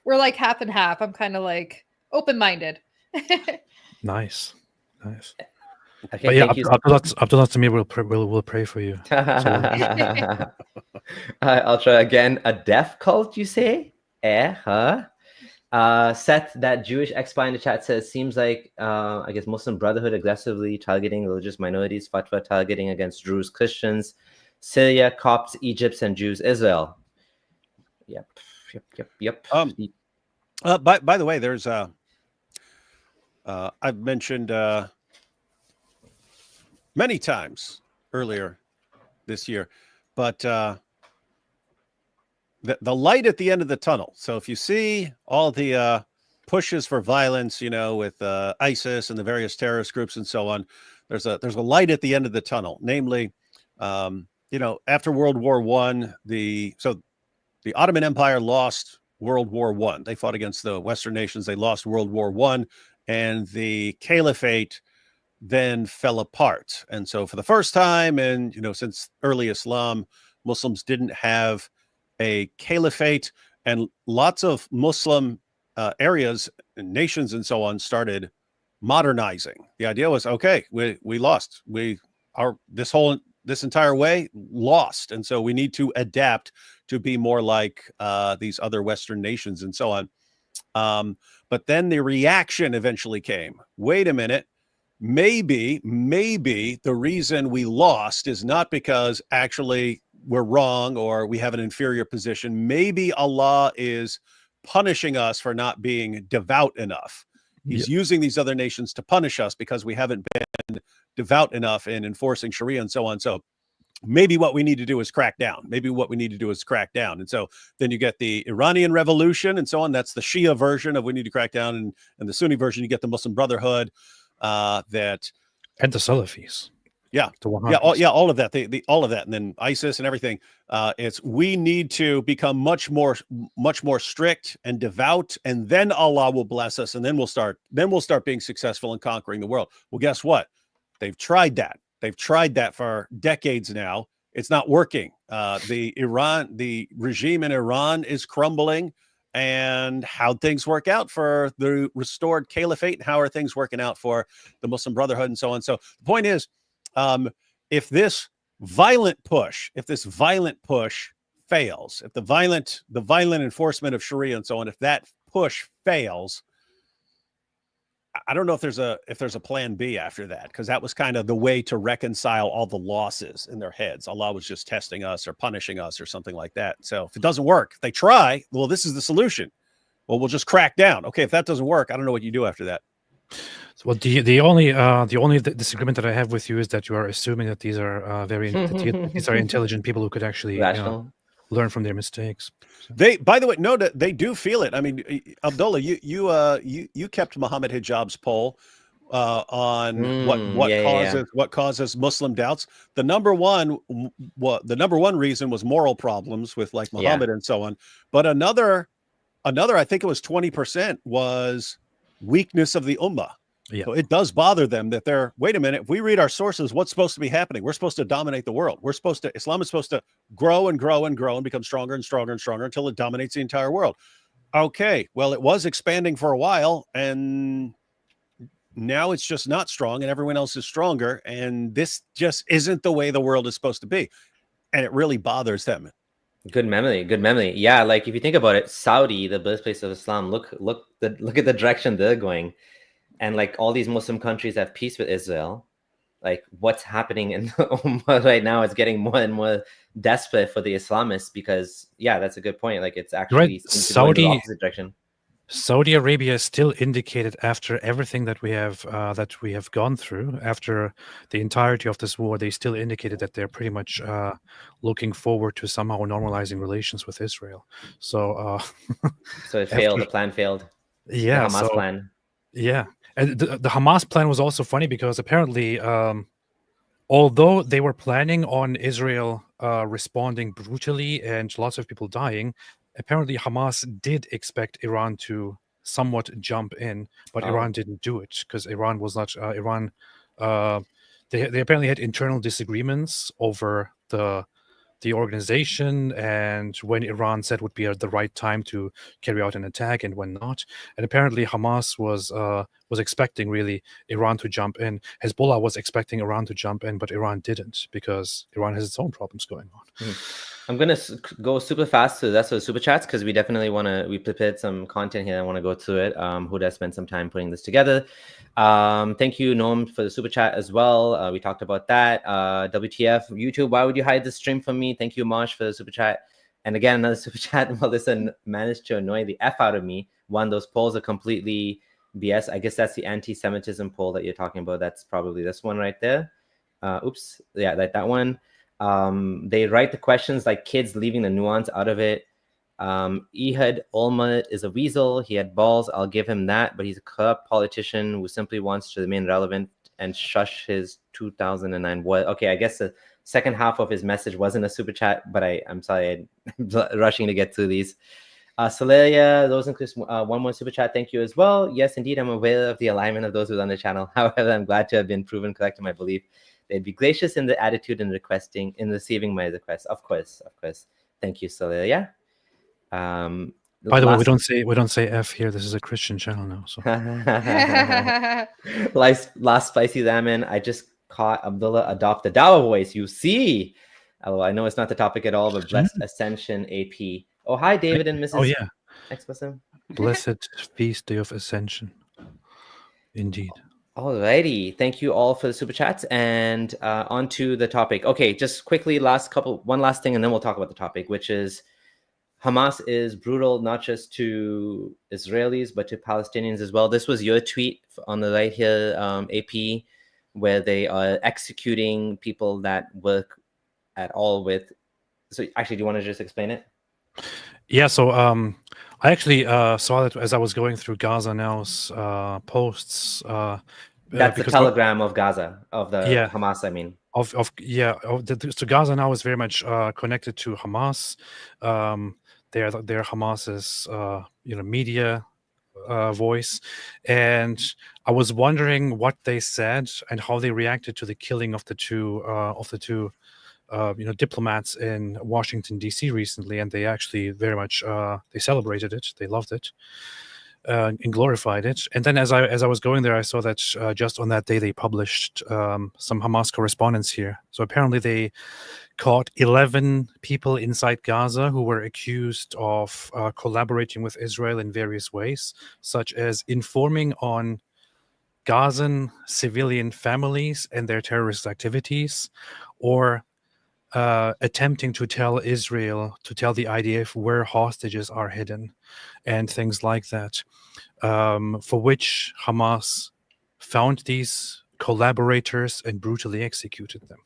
We're like half and half. I'm kind of like open-minded. Nice. Okay, but yeah, thank you. Abdullah Samir will pray for you. I'll try again. A deaf cult, you say? Seth, that Jewish ex-spy in the chat says, seems like I guess Muslim Brotherhood aggressively targeting religious minorities, fatwa targeting against Druze Christians, Syria, Copts, Egypt, and Jews, Israel. Yep. By the way, there's I've mentioned many times earlier this year, but the light at the end of the tunnel. So if you see all the pushes for violence, with ISIS and the various terrorist groups and so on, there's a light at the end of the tunnel. Namely, after World War I, the Ottoman Empire lost World War I. They fought against the Western nations. They lost World War I, and the caliphate then fell apart. And so for the first time, and since early Islam, Muslims didn't have a caliphate, and lots of Muslim areas and nations and so on started modernizing. The idea was, okay, we lost. This entire way lost. And so we need to adapt to be more like these other Western nations and so on. But then the reaction eventually came. Wait a minute. Maybe the reason we lost is not because actually we're wrong or we have an inferior position. Maybe Allah is punishing us for not being devout enough. He's using these other nations to punish us because we haven't been devout enough in enforcing Sharia and so on. So maybe what we need to do is crack down. And so then you get the Iranian Revolution and so on. That's the Shia version of we need to crack down. And the Sunni version, you get the Muslim Brotherhood and the Salafis. All of that. All of that, and then ISIS and everything. It's we need to become much more strict and devout, and then Allah will bless us, and then we'll start being successful in conquering the world. Well, guess what? They've tried that. For decades now. It's not working. The regime in Iran is crumbling. And how'd things work out for the restored caliphate? And how are things working out for the Muslim Brotherhood and so on? So the point is, if this violent push fails, if the violent enforcement of Sharia and so on, if that push fails, I don't know if there's a plan B after that, because that was kind of the way to reconcile all the losses in their heads. Allah was just testing us or punishing us or something like that. So if it doesn't work, if they try, well, this is the solution. Well, we'll just crack down. Okay, if that doesn't work, I don't know what you do after that. Well, the only disagreement that I have with you is that you are assuming that these are these are intelligent people who could actually learn from their mistakes. So. By the way, no, they do feel it. I mean, Abdullah, you kept Muhammad Hijab's poll on what causes Muslim doubts. The number one reason was moral problems with like Muhammad and so on. But another, I think it was 20% was weakness of the ummah. Yeah. So it does bother them that wait a minute, if we read our sources, what's supposed to be happening? We're supposed to dominate the world. Islam is supposed to grow and grow and grow and become stronger and stronger and stronger until it dominates the entire world. Okay, well, it was expanding for a while and now it's just not strong and everyone else is stronger. And this just isn't the way the world is supposed to be. And it really bothers them. Good memory. Yeah, like if you think about it, Saudi, the birthplace of Islam, look at the direction they're going. and like all these Muslim countries have peace with Israel, like what's happening in the Ummah right now is getting more and more desperate for the Islamists, because that's a good point. Like it's actually seems to go in the opposite direction. Saudi Arabia still indicated, after everything that we have gone through, after the entirety of this war, they still indicated that they're pretty much looking forward to somehow normalizing relations with Israel. So it failed. The plan failed. Yeah, the Hamas plan. Yeah, and the Hamas plan was also funny because apparently, although they were planning on Israel responding brutally and lots of people dying, apparently Hamas did expect Iran to somewhat jump in, but Iran didn't do it because Iran was not Iran. They apparently had internal disagreements over the organization and when Iran said would be the right time to carry out an attack and when not. And apparently Hamas was expecting really Iran to jump in. Hezbollah was expecting Iran to jump in, but Iran didn't because Iran has its own problems going on. I'm going to go super fast to the rest of the super chats because we definitely we prepared some content here. I want to go through it. Huda spent some time putting this together. Thank you, Noam, for the super chat as well. We talked about that. WTF, YouTube, why would you hide the stream from me? Thank you, Marsh, for the super chat. And again, another super chat. Melissa managed to annoy the F out of me. One, those polls are completely BS. I guess that's the anti-Semitism poll that you're talking about. That's probably this one right there. Oops. Yeah, that one. They write the questions like kids, leaving the nuance out of it. Ehud Olmert is a weasel. He had balls. I'll give him that. But he's a corrupt politician who simply wants to remain relevant and shush his 2009. Okay, I guess the second half of his message wasn't a super chat, but I'm sorry, I'm rushing to get through these. Celelia, those include one more super chat. Thank you as well. Yes, indeed, I'm aware of the alignment of those who are on the channel. However, I'm glad to have been proven correct in my belief. They'd be gracious in the attitude and receiving my request. Of course. Thank you, Celelia. By the way, we don't say F here. This is a Christian channel now. So last spicy ramen. I just caught Abdullah adopt the Dawa voice. You see, I know it's not the topic at all, but blessed Ascension AP. Oh, hi, David and Mrs. Oh yeah, Expressum. Blessed feast day of Ascension. Indeed. Alrighty, thank you all for the super chats, and on to the topic. Okay, just quickly, one last thing, and then we'll talk about the topic, which is Hamas is brutal, not just to Israelis, but to Palestinians as well. This was your tweet on the right here, AP, where they are executing people that work at all with. So actually, do you want to just explain it? Yeah, so I actually saw that as I was going through Gaza Now's posts. That's the Telegram of Gaza, of the Hamas, I mean. So Gaza Now is very much connected to Hamas. They're Hamas's media voice, and I was wondering what they said and how they reacted to the killing of the two diplomats in Washington D.C. recently, and they actually very much they celebrated it, they loved it, and glorified it. And then as I was going there, I saw that just on that day they published some Hamas correspondence here. So apparently they caught 11 people inside Gaza who were accused of collaborating with Israel in various ways, such as informing on Gazan civilian families and their terrorist activities, or attempting to tell the IDF where hostages are hidden and things like that, for which Hamas found these collaborators and brutally executed them.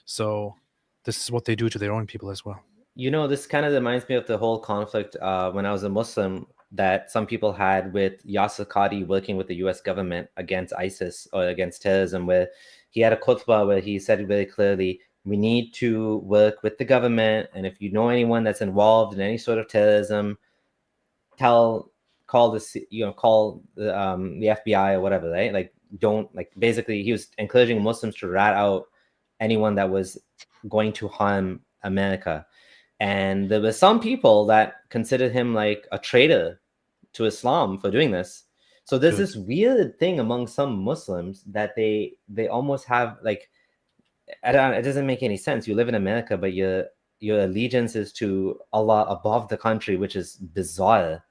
So this is what they do to their own people as well. This kind of reminds me of the whole conflict when I was a Muslim that some people had with Yasser Qadi working with the US government against ISIS or against terrorism, where he had a khutbah where he said very clearly, we need to work with the government, and if you know anyone that's involved in any sort of terrorism, call the FBI or whatever, right? Like, basically he was encouraging Muslims to rat out anyone that was going to harm America. And there were some people that considered him like a traitor to Islam for doing this. So there's this weird thing among some Muslims that they almost have like, it doesn't make any sense. You live in America, but your allegiance is to Allah above the country, which is bizarre.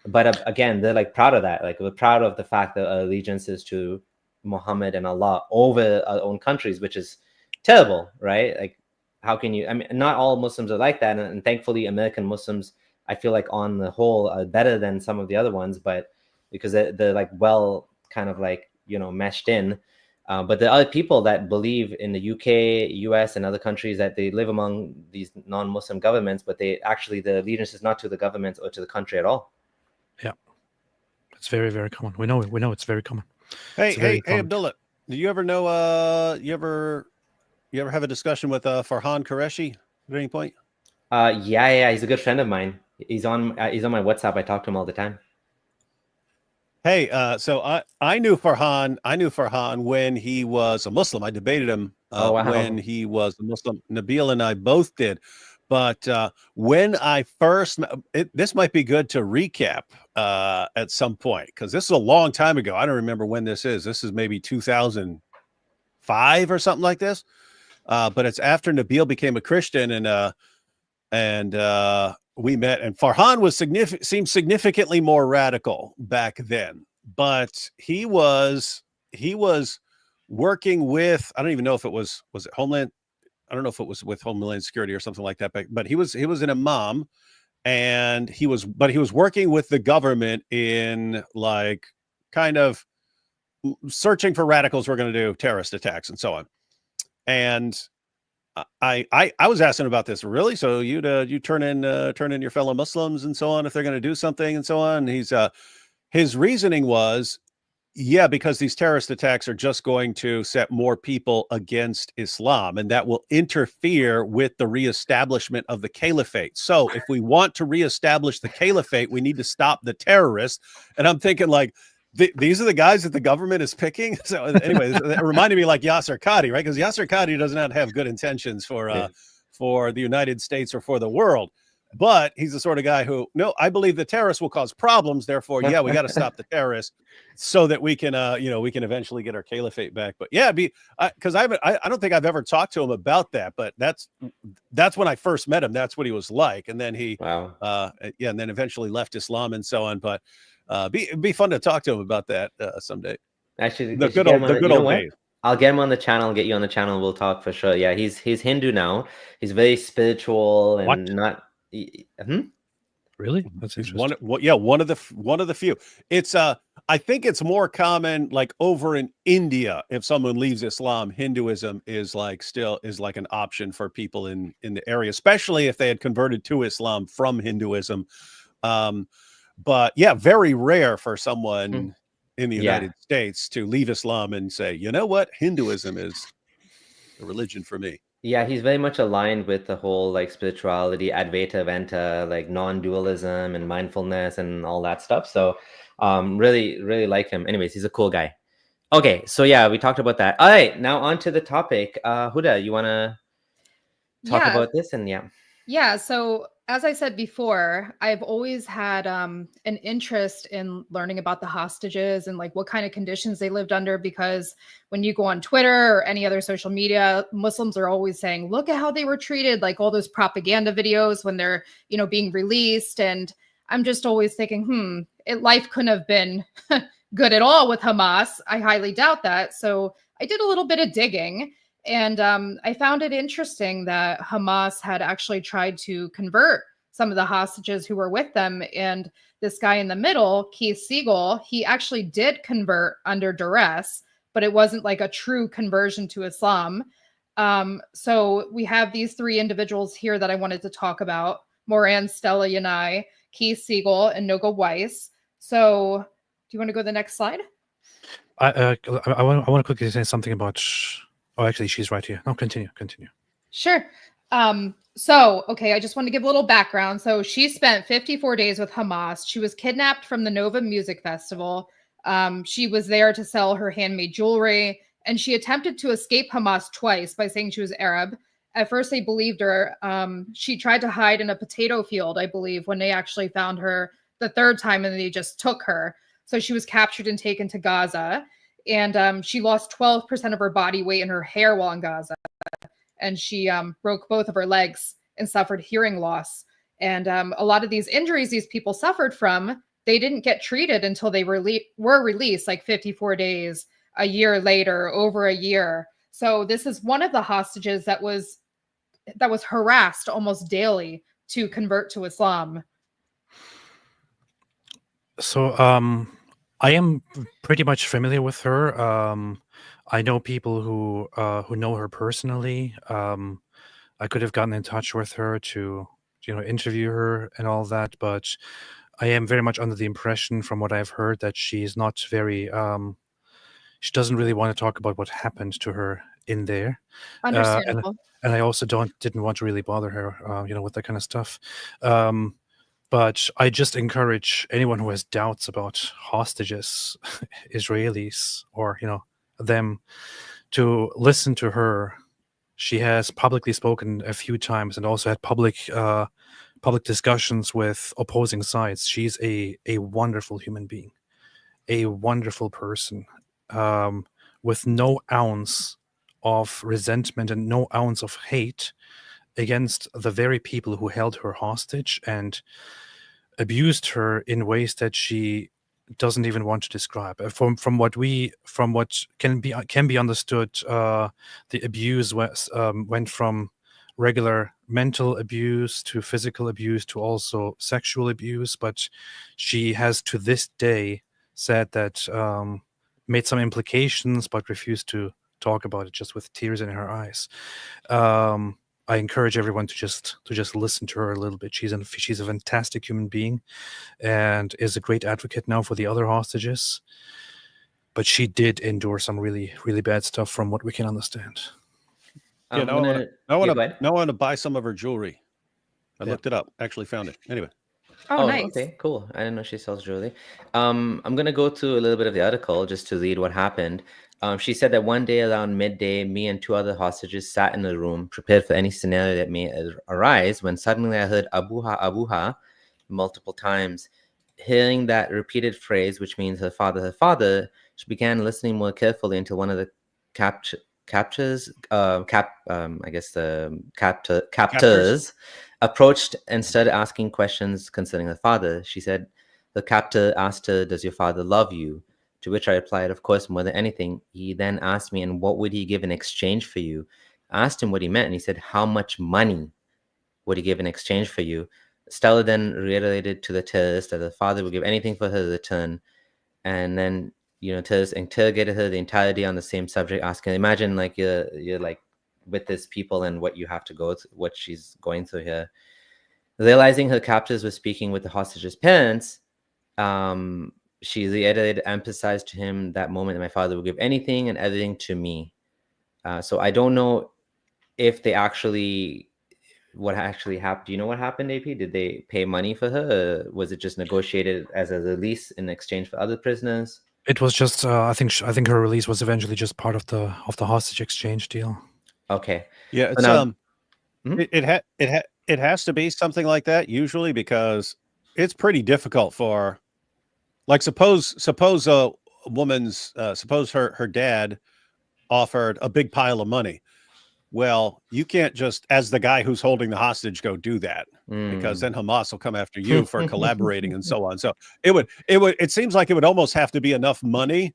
but again, they're like proud of that. Like we're proud of the fact that our allegiance is to Muhammad and Allah over our own countries, which is terrible, right? Like, how can you? I mean, not all Muslims are like that, and thankfully, American Muslims, I feel like on the whole, are better than some of the other ones, but because they're like well, kind of like meshed in. But there are people that believe in the UK, US, and other countries that they live among these non-Muslim governments, but they actually the allegiance is not to the government or to the country at all. Yeah, it's very, very common. We know it's very common. Hey, Abdullah, do you ever know? You ever have a discussion with Farhan Qureshi at any point? Yeah, he's a good friend of mine. He's on my WhatsApp. I talk to him all the time. Hey, so I knew Farhan. I knew Farhan when he was a Muslim. I debated him when he was a Muslim. Nabil and I both did. But when I first, this might be good to recap at some point, because this is a long time ago. I don't remember when this is. This is maybe 2005 or something like this. But it's after Nabil became a Christian, and we met. And Farhan was seemed significantly more radical back then. But he was working with, I don't even know if it was it Homeland. I don't know if it was with Homeland Security or something like that, but he was an imam, and he was working with the government in like kind of searching for radicals who are going to do terrorist attacks and so on. And I was asking about this, really? So you turn in your fellow Muslims and so on if they're going to do something and so on. And his reasoning was, yeah, because these terrorist attacks are just going to set more people against Islam, and that will interfere with the reestablishment of the caliphate. So if we want to reestablish the caliphate, we need to stop the terrorists. And I'm thinking, like, these are the guys that the government is picking. So anyway, it reminded me like Yasser Qadhi, right? Because Yasser Qadhi does not have good intentions for the United States or for the world. But he's the sort of guy who, no, I believe the terrorists will cause problems. Therefore, yeah, we got to stop the terrorists so that we can eventually get our caliphate back. But yeah, because I don't think I've ever talked to him about that. But that's when I first met him. That's what he was like. And then and then eventually left Islam and so on. But it'd be fun to talk to him about that someday. Actually, the good old days. I'll get him on the channel, get you on the channel. We'll talk for sure. Yeah, he's Hindu now. He's very spiritual and not. Really? That's interesting. One of the few. It's I think it's more common like over in India. If someone leaves Islam, Hinduism is like an option for people in the area, especially if they had converted to Islam from Hinduism. But yeah, very rare for someone in the United States to leave Islam and say, you know what, Hinduism is a religion for me. Yeah, he's very much aligned with the whole like spirituality, Advaita Vedanta, like non-dualism and mindfulness and all that stuff. So really, really like him. Anyways, he's a cool guy. Okay, so yeah, we talked about that. All right, now on to the topic. Huda, you want to talk about this? And Yeah, so as I said before, I've always had an interest in learning about the hostages and like what kind of conditions they lived under, because when you go on Twitter or any other social media, Muslims are always saying, look at how they were treated, like all those propaganda videos when they're, being released. And I'm just always thinking, life couldn't have been good at all with Hamas. I highly doubt that. So I did a little bit of digging. And I found it interesting that Hamas had actually tried to convert some of the hostages who were with them. And this guy in the middle, Keith Siegel, he actually did convert under duress, but it wasn't like a true conversion to Islam. So we have these three individuals here that I wanted to talk about: Moran, Stella Yanai, Keith Siegel, and Noga Weiss. So do you want to go to the next slide? I want to quickly say something about... Oh, actually, she's right here. No, continue. Sure. Okay, I just want to give a little background. So she spent 54 days with Hamas. She was kidnapped from the Nova Music Festival. She was there to sell her handmade jewelry, and she attempted to escape Hamas twice by saying she was Arab. At first, they believed her. She tried to hide in a potato field, I believe, when they actually found her the third time, and they just took her. So she was captured and taken to Gaza. And she lost 12% of her body weight in her hair while in Gaza. And she broke both of her legs and suffered hearing loss. And a lot of these injuries these people suffered from they didn't get treated until they were released, like 54 days, a year later, over a year. So this is one of the hostages that was harassed almost daily to convert to Islam. So I am pretty much familiar with her. I know people who know her personally. I could have gotten in touch with her to interview her and all that, but I am very much under the impression from what I've heard that she's not very she doesn't really want to talk about what happened to her in there. Understandable. And I also didn't want to really bother her with that kind of stuff. But I just encourage anyone who has doubts about hostages, Israelis, or them, to listen to her. She has publicly spoken a few times and also had public discussions with opposing sides. She's a wonderful human being, a wonderful person, with no ounce of resentment and no ounce of hate against the very people who held her hostage and abused her in ways that she doesn't even want to describe. From what can be understood, the abuse went from regular mental abuse to physical abuse to also sexual abuse. But she has to this day said that made some implications, but refused to talk about it, just with tears in her eyes. I encourage everyone to just listen to her a little bit. She's a fantastic human being, and is a great advocate now for the other hostages. But she did endure some really, really bad stuff, from what we can understand. I want to buy some of her jewelry. I looked it up. Actually found it. Anyway. Oh, nice. Okay, cool. I didn't know she sells jewelry. I'm gonna go to a little bit of the article just to read what happened. She said that one day around midday, me and two other hostages sat in the room, prepared for any scenario that may arise, when suddenly I heard Abuha multiple times. Hearing that repeated phrase, which means her father, she began listening more carefully until one of the captors approached and started asking questions concerning her father. She said the captor asked her, "Does your father love you?" To which I replied, "Of course, more than anything." He then asked me, "And what would he give in exchange for you?" I asked him what he meant, and he said, "How much money would he give in exchange for you?" Stella then reiterated to the terrorist that her father would give anything for her to return. And then, terrorists interrogated her the entire day on the same subject, asking, imagine like you're like with these people and what you have to go through, what she's going through here. Realizing her captors were speaking with the hostage's parents, she reiterated, emphasized to him that moment that my father would give anything and everything to me. So I don't know if what actually happened. Do you know what happened, AP? Did they pay money for her? Or was it just negotiated as a release in exchange for other prisoners? It was just, I think her release was eventually just part of the hostage exchange deal. Okay. Yeah, it's it has to be something like that usually, because it's pretty difficult for, like, suppose a woman's suppose her dad offered a big pile of money. Well, you can't just, as the guy who's holding the hostage, go do that, because then Hamas will come after you for collaborating and so on. So it seems like it would almost have to be enough money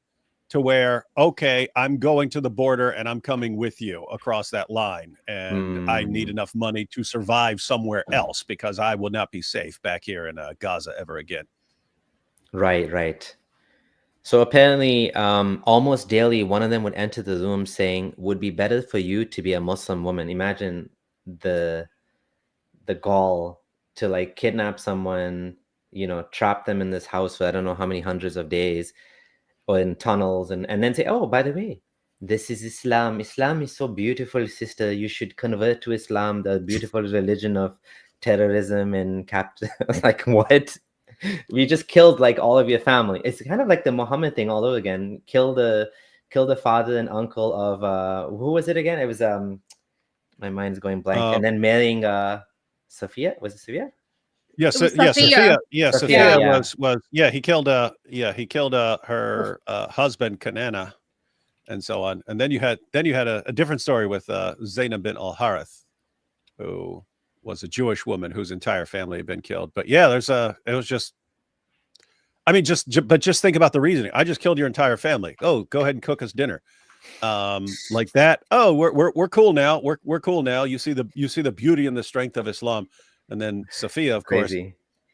to where, okay, I'm going to the border and I'm coming with you across that line, and I need enough money to survive somewhere else, because I will not be safe back here in Gaza ever again. Right. So apparently, almost daily, one of them would enter the room saying, "Would be better for you to be a Muslim woman." Imagine the gall to like kidnap someone, trap them in this house for I don't know how many hundreds of days, or in tunnels, and then say, "Oh, by the way, this is Islam. Islam is so beautiful, sister. You should convert to Islam, the beautiful religion of terrorism and like, what? We just killed like all of your family." It's kind of like the Muhammad thing all over again. Kill the father and uncle of who was it again? It was my mind's going blank. And then marrying Sophia. Was it Sophia? Yes, Sophia. Yeah, Sophia was he killed her husband Kanana, and so on. And then you had a different story with Zainab bint al-Harith, who was a Jewish woman whose entire family had been killed. But yeah, it was just I mean, just think about the reasoning. I just killed your entire family. Oh, go ahead and cook us dinner. Like that. Oh, we're cool now. We're cool now. You see the beauty and the strength of Islam. And then Sophia, of course.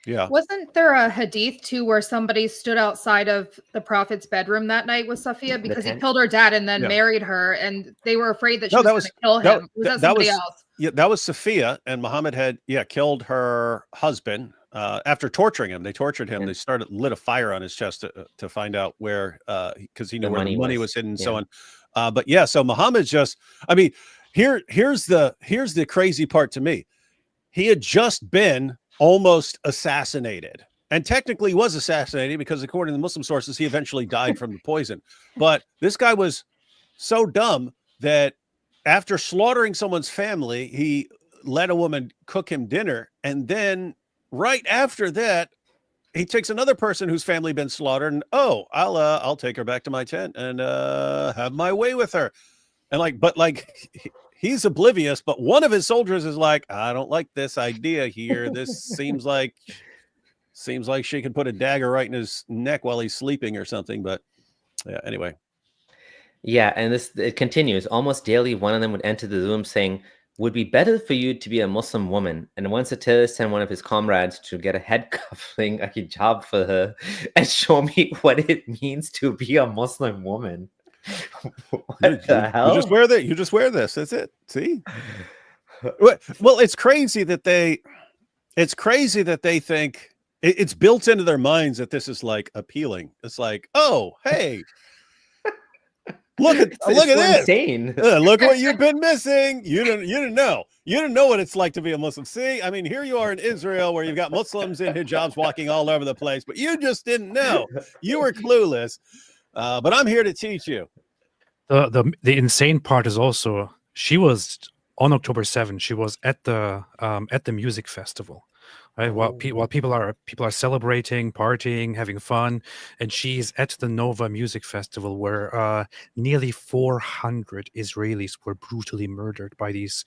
Yeah. Wasn't there a hadith too where somebody stood outside of the Prophet's bedroom that night with Sophia because he killed her dad and then married her, and they were afraid that she was going to kill him? Was that somebody else? Yeah, that was Sophia, and Muhammad had killed her husband after torturing him. They tortured him. They lit a fire on his chest to find out where, because he knew where the money was hidden and so on. But yeah, so Muhammad's just, I mean, here's the crazy part to me. He had just been almost assassinated, and technically was assassinated because according to the Muslim sources, he eventually died from the poison. But this guy was so dumb that after slaughtering someone's family, he let a woman cook him dinner, and then right after that, he takes another person whose family been slaughtered, and I'll take her back to my tent and have my way with her. And he's oblivious, but one of his soldiers is like, I don't like this idea here. This seems like she can put a dagger right in his neck while he's sleeping or something. But yeah, anyway. Yeah, and it continues. Almost daily, one of them would enter the room saying, would be better for you to be a Muslim woman. And once a terrorist sent one of his comrades to get a head covering, a hijab for her, and show me what it means to be a Muslim woman. What the hell? You just wear this. That's it. See? Well, it's crazy that they think it's built into their minds that this is like appealing. It's like, oh, hey, look at this. Insane. Look what you've been missing. You didn't know what it's like to be a Muslim. See, I mean, here you are in Israel where you've got Muslims in hijabs walking all over the place, but you just didn't know. You were clueless. But I'm here to teach you. The insane part is also she was on October 7th. She was at the music festival, right? While people are celebrating, partying, having fun, and she's at the Nova Music Festival where nearly 400 Israelis were brutally murdered by these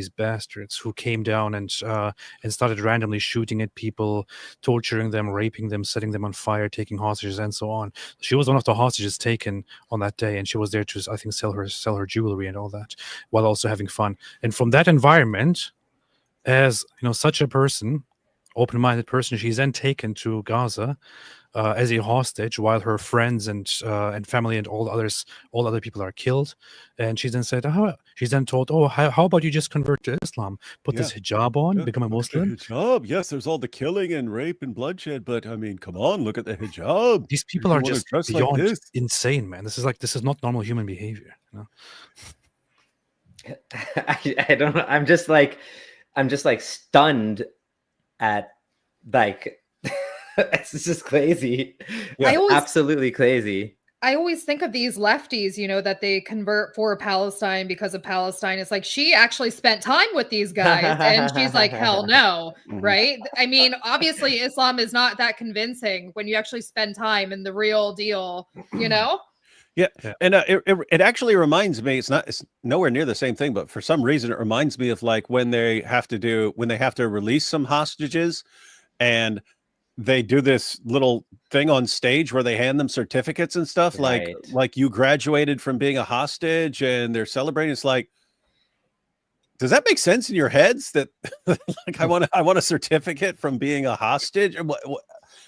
bastards who came down and started randomly shooting at people, torturing them, raping them, setting them on fire, taking hostages, and so on. She was one of the hostages taken on that day, and she was there to, I think, sell her jewelry and all that, while also having fun. And from that environment, as such a person, open-minded person, she's then taken to Gaza as a hostage while her friends and family and all other people are killed. And she's then said, she's then told, how about you just convert to Islam, put this hijab on, become a Muslim? Hijab, yes, there's all the killing and rape and bloodshed, but I mean, come on, look at the hijab. These people are just beyond insane, man. This is not normal human behavior. I don't know. I'm just like stunned at it's just crazy. Yeah, absolutely crazy. I always think of these lefties, that they convert for Palestine because of Palestine. It's like she actually spent time with these guys and she's like, hell no, right? I mean, obviously Islam is not that convincing when you actually spend time in the real deal, Yeah, and it actually reminds me. It's nowhere near the same thing, but for some reason it reminds me of like when they have to release some hostages, and they do this little thing on stage where they hand them certificates and stuff, right. like you graduated from being a hostage, and they're celebrating. It's like, does that make sense in your heads that like I want a certificate from being a hostage?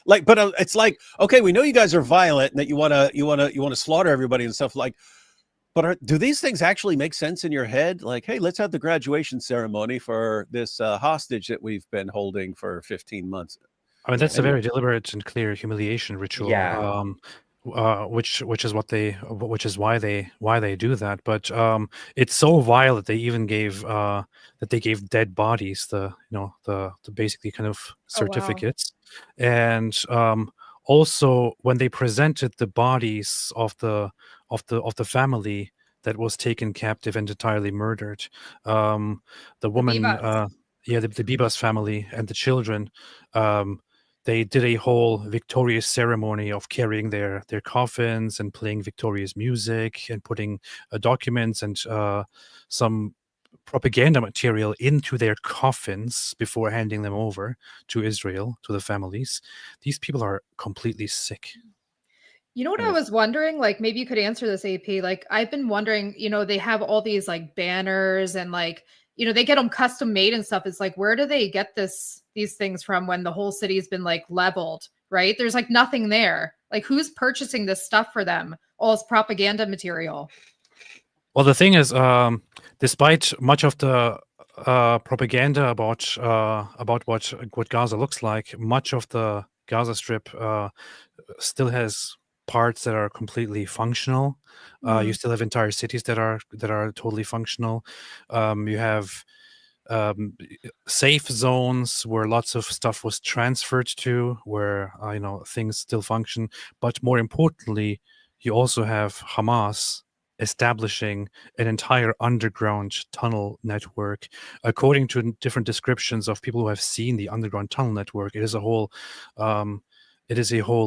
Like, but it's like, okay, we know you guys are violent and that you want to slaughter everybody and stuff, like, but do these things actually make sense in your head? Like, hey, let's have the graduation ceremony for this hostage that we've been holding for 15 months. I mean, that's a very deliberate and clear humiliation ritual. Yeah. Which is why they do that. But it's so vile that they even gave dead bodies the basically kind of certificates. Oh, wow. And also when they presented the bodies of the family that was taken captive and entirely murdered, the woman, the Bibas family and the children, they did a whole victorious ceremony of carrying their coffins and playing victorious music and putting documents and some propaganda material into their coffins before handing them over to Israel, to the families. These people are completely sick. You know what And I it's- was wondering? Like, maybe you could answer this, AP. Like, I've been wondering, they have all these like banners and like, they get them custom made and stuff. It's like, where do they get these things from when the whole city's been like leveled, right? There's like nothing there. Like, who's purchasing this stuff for them? All this propaganda material. Well, the thing is, despite much of the propaganda about what Gaza looks like, much of the Gaza Strip still has parts that are completely functional. You still have entire cities that are totally functional. You have safe zones where lots of stuff was transferred to, where things still function. But more importantly, you also have Hamas establishing an entire underground tunnel network. According to different descriptions of people who have seen the underground tunnel network, it is a whole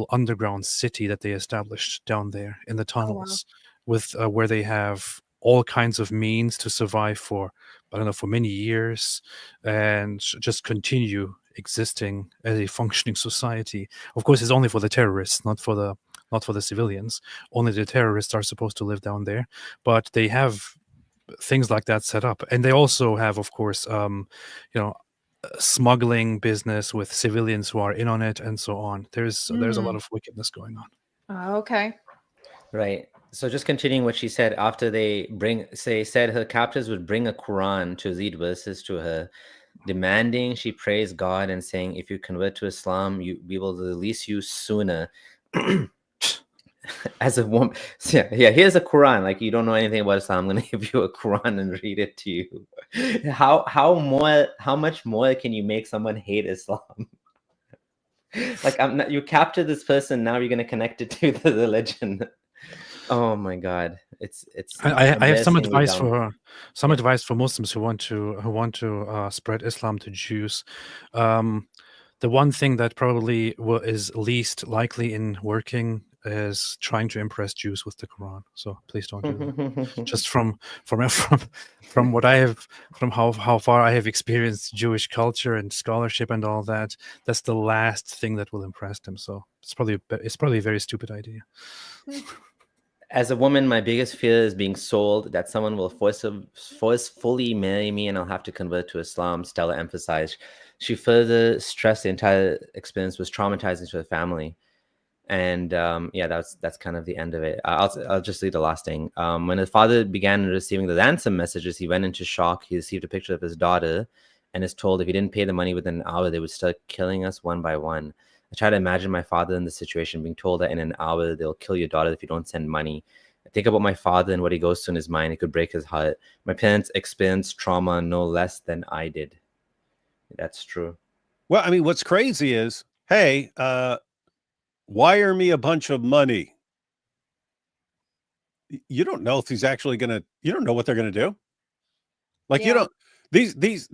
underground city that they established down there in the tunnels, with where they have all kinds of means to survive for, I don't know, for many years, and just continue existing as a functioning society. Of course, it's only for the terrorists, not for the civilians. Only the terrorists are supposed to live down there, but they have things like that set up, and they also have, of course, smuggling business with civilians who are in on it, and so on. There's a lot of wickedness going on. Okay. Right. So just continuing what she said, after they said her captors would bring a Quran to read verses to her, demanding she praise God and saying, if you convert to Islam, we will release you sooner. As a woman, yeah, here's a Quran. Like, you don't know anything about Islam, I'm gonna give you a Quran and read it to you. How much more can you make someone hate Islam? Like, you capture this person, now you're gonna connect it to the religion. Oh my God, it's. I have some embarrassingly dumb. advice for Muslims who want to spread Islam to Jews. The one thing that probably is least likely in working is trying to impress Jews with the Quran. So please don't do that. Just from what I have, from how far I have experienced Jewish culture and scholarship and all that, that's the last thing that will impress them. So it's probably a very stupid idea. As a woman, my biggest fear is being sold, that someone will forcefully marry me and I'll have to convert to Islam, Stella emphasized. She further stressed the entire experience was traumatizing to the family. And that's kind of the end of it. I'll just read the last thing. When his father began receiving the ransom messages, he went into shock. He received a picture of his daughter and is told if he didn't pay the money within an hour, they would start killing us one by one. I try to imagine my father in the situation, being told that in an hour they'll kill your daughter if you don't send money. I think about my father and what he goes through in his mind. It could break his heart. My parents experienced trauma no less than I did. That's true. Well, I mean, what's crazy is, hey, wire me a bunch of money. You don't know if he's actually you don't know what they're going to do. Like, you don't, these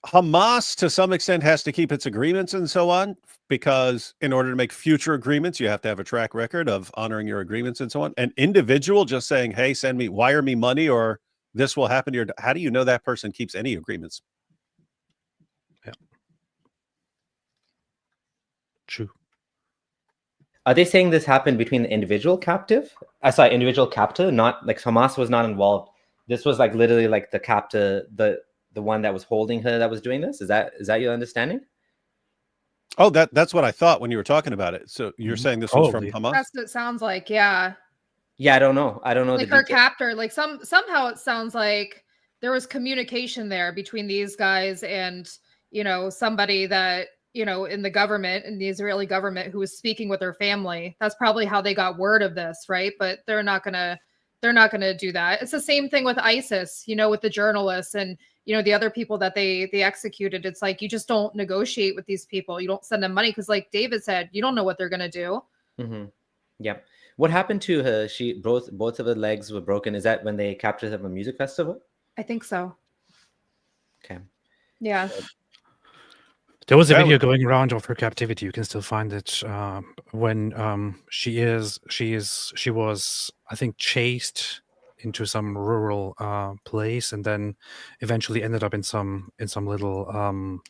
Hamas to some extent has to keep its agreements and so on, because in order to make future agreements, you have to have a track record of honoring your agreements and so on. An individual just saying, hey, wire me money or this will happen to your, how do you know that person keeps any agreements? Yeah. True. Are they saying this happened between the individual captor, not like Hamas was not involved? This was like literally like the captor, the one that was holding her that was doing this? Is that your understanding? Oh, that's what I thought when you were talking about it. So you're saying this was from Hamas? That's what it sounds like, yeah. Yeah, I don't know. Like her captor, like somehow it sounds like there was communication there between these guys and, somebody that, in the government, in the Israeli government, who was speaking with her family. That's probably how they got word of this, right? But they're not gonna do that. It's the same thing with ISIS, with the journalists and the other people that they executed. It's like, you just don't negotiate with these people. You don't send them money because, like David said, you don't know what they're gonna do. Mm-hmm. Yeah. What happened to her? She both of her legs were broken. Is that when they captured her at a music festival? I think so. Okay. Yeah. There was a video going around of her captivity. You can still find it when she was, I think, chased into some rural place, and then eventually ended up in some little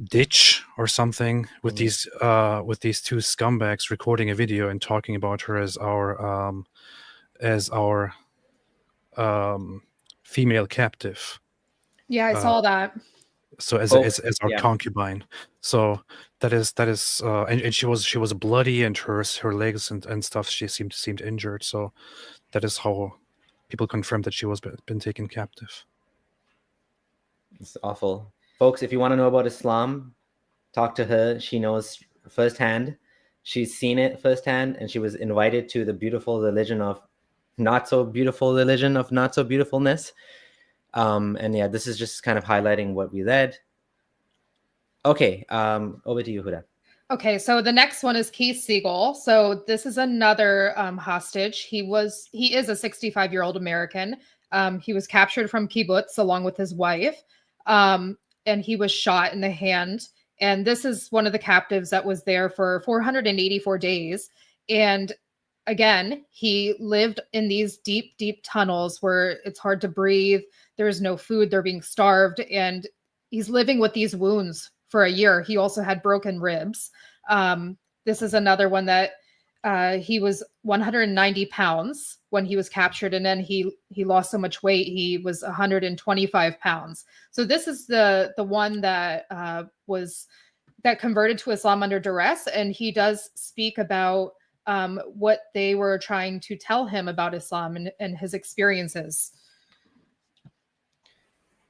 ditch or something with these two scumbags recording a video and talking about her as our female captive. Yeah, I saw that. So as our Yeah. concubine. So that is and she was bloody, and her legs and stuff, she seemed injured. So that is how people confirmed that she was been taken captive. It's awful. Folks, if you want to know about Islam, talk to her. She knows firsthand. She's seen it firsthand, and she was invited to the beautiful religion of not so beautiful religion of not so beautifulness. And yeah, this is just kind of highlighting what we read. Okay, over to you, Huda. Okay, so the next one is Keith Siegel. So this is another hostage. He is a 65-year-old American. He was captured from kibbutz along with his wife, and he was shot in the hand. And this is one of the captives that was there for 484 days. And again, he lived in these deep, deep tunnels where it's hard to breathe. There's no food. They're being starved. And he's living with these wounds for a year. He also had broken ribs. This is another one that he was 190 pounds when he was captured, and then he lost so much weight he was 125 pounds. So this is the one that that converted to Islam under duress, and he does speak about what they were trying to tell him about Islam and his experiences.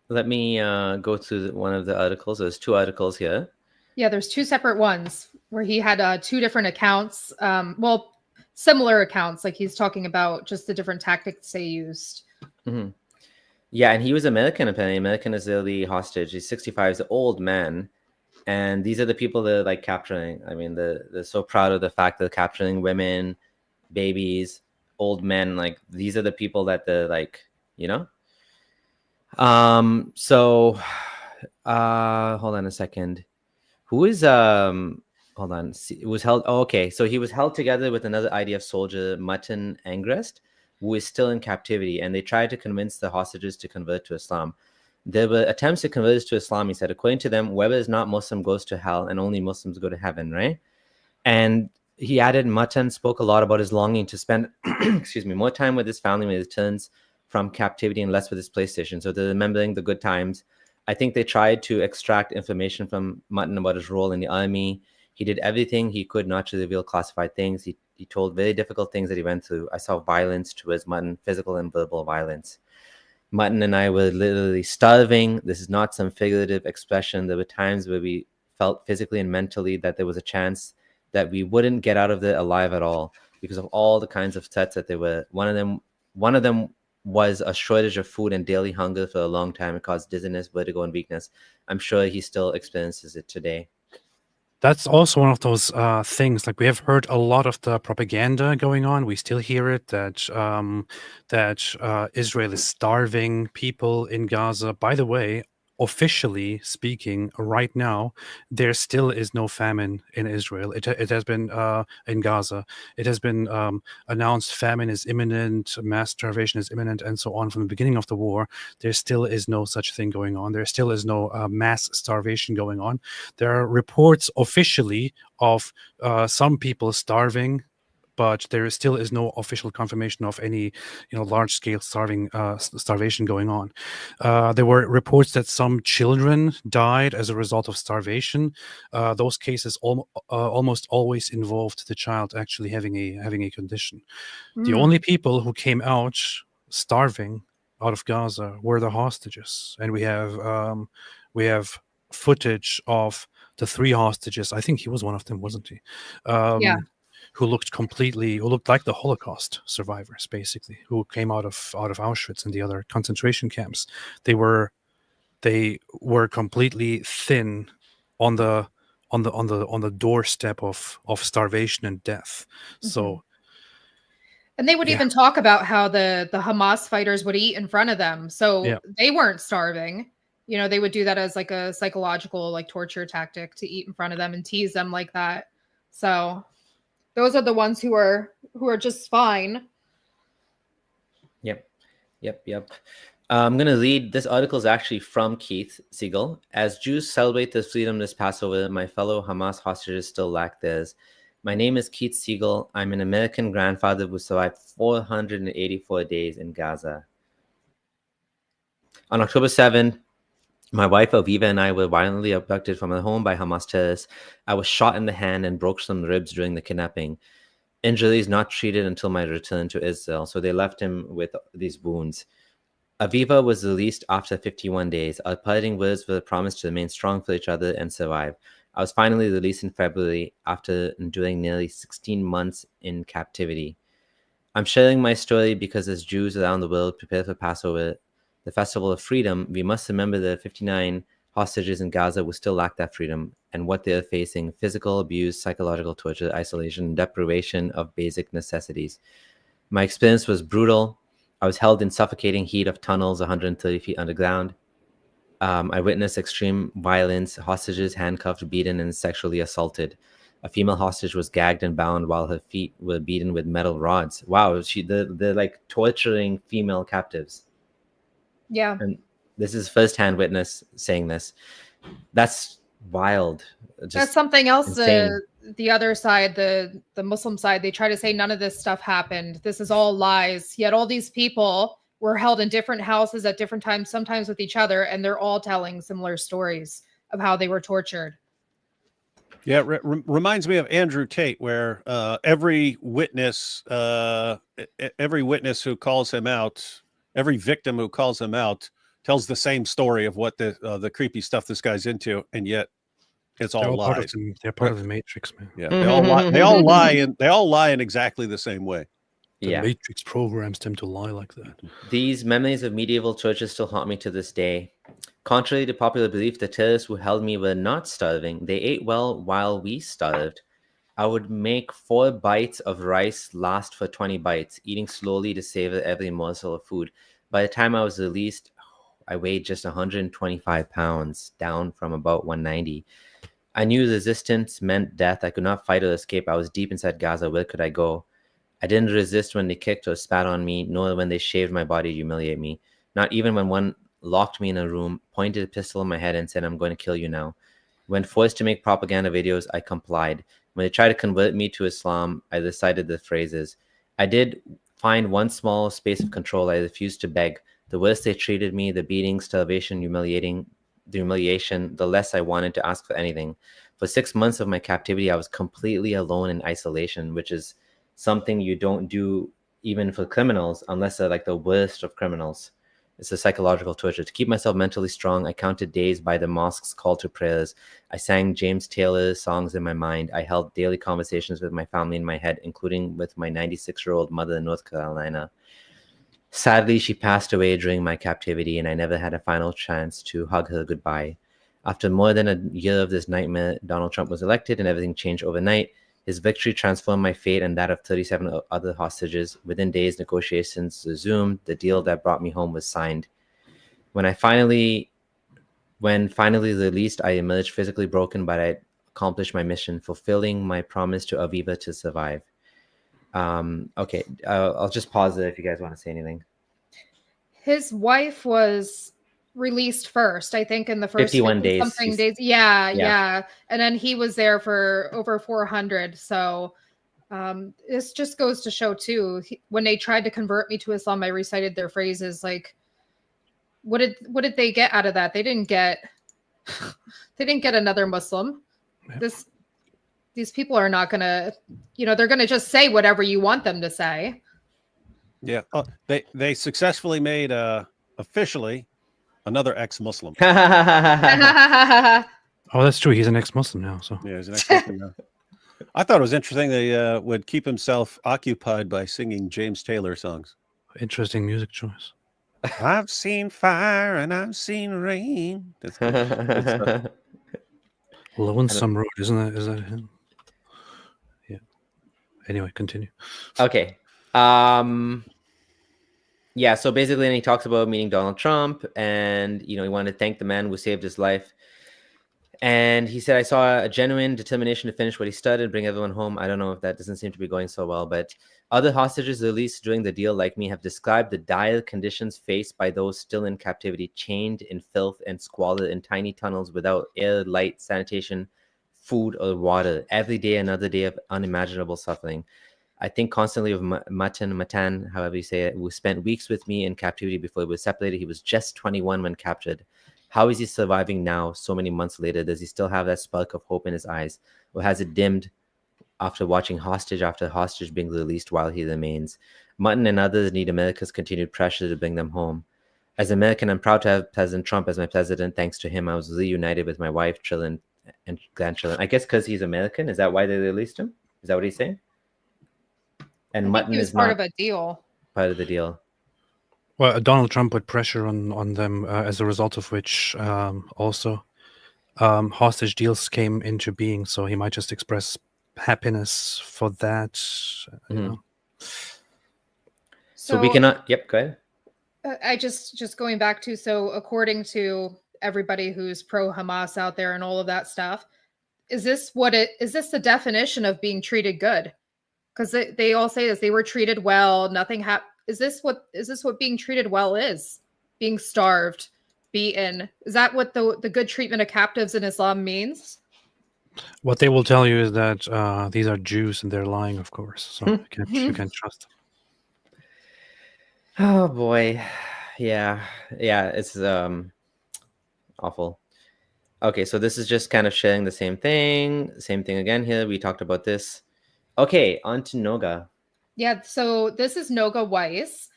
Let me go through one of the articles. There's 2 articles here. Yeah, there's 2 separate ones where he had 2 different accounts. Well, similar accounts. Like he's talking about just the different tactics they used. Mm-hmm. Yeah, and he was American, apparently. American Israeli hostage. He's 65. He's an old man. And these are the people they're like capturing. I mean, they're so proud of the fact that they're capturing women, babies, old men. Like these are the people that they're like, you know? So hold on a second. Who is hold on. It was held. Oh, okay. So he was held together with another IDF soldier, Mutton Angrest, who is still in captivity, and they tried to convince the hostages to convert to Islam. There were attempts to convert us to Islam, he said. According to them, whoever is not Muslim goes to hell, and only Muslims go to heaven, right? And he added, Mutton spoke a lot about his longing to spend more time with his family when he returns from captivity and less with his PlayStation. So they're remembering the good times. I think they tried to extract information from Mutton about his role in the army. He did everything he could not to reveal classified things. He told very difficult things that he went through. I saw violence towards Mutton, physical and verbal violence. Mutton and I were literally starving. This is not some figurative expression. There were times where we felt physically and mentally that there was a chance that we wouldn't get out of there alive at all because of all the kinds of threats that there were. One of them was a shortage of food and daily hunger for a long time. It caused dizziness, vertigo, and weakness. I'm sure he still experiences it today. That's also one of those things. Like we have heard a lot of the propaganda going on. We still hear it that Israel is starving people in Gaza. By the way, officially speaking, right now there still is no famine in Israel. It has been in Gaza. It has been announced famine is imminent, mass starvation is imminent, and so on from the beginning of the war. There still is no such thing going on. There still is no mass starvation going on. There are reports officially of some people starving, but there still is no official confirmation of any, large-scale starvation going on. There were reports that some children died as a result of starvation. Those cases almost always involved the child actually having a condition. The only people who came out starving out of Gaza were the hostages, and we have footage of the 3 hostages. I think he was one of them, wasn't he? Yeah. Who looked like the Holocaust survivors, basically, who came out of Auschwitz and the other concentration camps. They were completely thin on the doorstep of starvation and death. Mm-hmm. So, and they would even talk about how the Hamas fighters would eat in front of them, so they weren't starving. They would do that as like a psychological, like, torture tactic to eat in front of them and tease them like that. So those are the ones who are just fine. Yep. I'm going to read. This article is actually from Keith Siegel. As Jews celebrate their freedom this Passover, my fellow Hamas hostages still lack theirs. My name is Keith Siegel. I'm an American grandfather who survived 484 days in Gaza. On October 7th, my wife Aviva and I were violently abducted from our home by Hamas terrorists. I was shot in the hand and broke some ribs during the kidnapping. Injuries not treated until my return to Israel, so they left him with these wounds. Aviva was released after 51 days. Our parting words were a promise to remain strong for each other and survive. I was finally released in February after enduring nearly 16 months in captivity. I'm sharing my story because as Jews around the world prepare for Passover, the festival of freedom, we must remember the 59 hostages in Gaza who still lack that freedom and what they are facing: physical abuse, psychological torture, isolation, and deprivation of basic necessities. My experience was brutal. I was held in suffocating heat of tunnels 130 feet underground. I witnessed extreme violence, hostages handcuffed, beaten, and sexually assaulted. A female hostage was gagged and bound while her feet were beaten with metal rods. Wow, they're like torturing female captives. Yeah. And this is firsthand witness saying this. That's wild. That's something else. Insane. The other side, the Muslim side, they try to say none of this stuff happened. This is all lies. Yet all these people were held in different houses at different times, sometimes with each other, and they're all telling similar stories of how they were tortured. Yeah, reminds me of Andrew Tate, where every witness who calls him out, every victim who calls him out, tells the same story of what the creepy stuff this guy's into, and yet it's all lies. They're part of the Matrix, man. Yeah, they all lie. They all lie in exactly the same way. The Matrix programs them to lie like that. These memories of medieval torture still haunt me to this day. Contrary to popular belief, the terrorists who held me were not starving. They ate well while we starved. I would make 4 bites of rice last for 20 bites, eating slowly to savor every morsel of food. By the time I was released, I weighed just 125 pounds, down from about 190. I knew resistance meant death. I could not fight or escape. I was deep inside Gaza. Where could I go? I didn't resist when they kicked or spat on me, nor when they shaved my body to humiliate me. Not even when one locked me in a room, pointed a pistol in my head and said, "I'm going to kill you now." When forced to make propaganda videos, I complied. When they tried to convert me to Islam, I recited the phrases. I did find one small space of control. I refused to beg. The worse they treated me, the beating, starvation, humiliation, the less I wanted to ask for anything. For 6 months of my captivity, I was completely alone in isolation, which is something you don't do even for criminals, unless they're like the worst of criminals. It's a psychological torture. To keep myself mentally strong, I counted days by the mosque's call to prayers. I sang James Taylor's songs in my mind. I held daily conversations with my family in my head, including with my 96-year-old mother in North Carolina. Sadly, she passed away during my captivity, and I never had a final chance to hug her goodbye. After more than a year of this nightmare, Donald Trump was elected, and everything changed overnight. His victory transformed my fate and that of 37 other hostages. Within days, negotiations resumed. The deal that brought me home was signed. When finally released, I emerged physically broken, but I accomplished my mission, fulfilling my promise to Aviva to survive. Okay, I'll just pause there if you guys want to say anything. His wife was released first, I think, in the first 51 days. Something days. Yeah. And then he was there for over 400. So this just goes to show too, when they tried to convert me to Islam, I recited their phrases. Like, what did they get out of that? They didn't get another Muslim. Yep. These people are not gonna, they're gonna just say whatever you want them to say. Yeah. They successfully made officially another ex-Muslim. Oh, that's true. He's an ex-Muslim now. So yeah, he's an ex-Muslim now. I thought it was interesting they would keep himself occupied by singing James Taylor songs. Interesting music choice. I've seen fire and I've seen rain. That's good. Good stuff. Lonesome Road, isn't that? Is that him? Yeah. Anyway, continue. Okay. Yeah, so basically, and he talks about meeting Donald Trump, and he wanted to thank the man who saved his life. And he said, I saw a genuine determination to finish what he started and bring everyone home. I don't know if that doesn't seem to be going so well, but other hostages released during the deal, like me, have described the dire conditions faced by those still in captivity, chained in filth and squalor in tiny tunnels without air, light, sanitation, food, or water. Every day, another day of unimaginable suffering. I think constantly of Matan, however you say it, who spent weeks with me in captivity before he was separated. He was just 21 when captured. How is he surviving now, so many months later? Does he still have that spark of hope in his eyes? Or has it dimmed after watching hostage after hostage being released while he remains? Mutton and others need America's continued pressure to bring them home. As an American, I'm proud to have President Trump as my president. Thanks to him, I was reunited with my wife, children, and grandchildren. I guess because he's American. Is that why they released him? Is that what he's saying? And I think Mutton he was is part not of a deal. part of the deal. Well, Donald Trump put pressure on them, as a result of which also hostage deals came into being. So he might just express happiness for that. You Mhm. know. So we cannot. Yep, go ahead. I just going back to, so according to everybody who's pro Hamas out there and all of that stuff, is this the definition of being treated good? Because they all say this, they were treated well, nothing happened. Is this what being treated well is? Being starved, beaten. Is that what the good treatment of captives in Islam means? What they will tell you is that these are Jews and they're lying, of course. So you can't trust them. Oh boy. Yeah. It's awful. Okay, so this is just kind of sharing the same thing again here. We talked about this. Okay, on to Noga. Yeah, so this is Noga Weiss.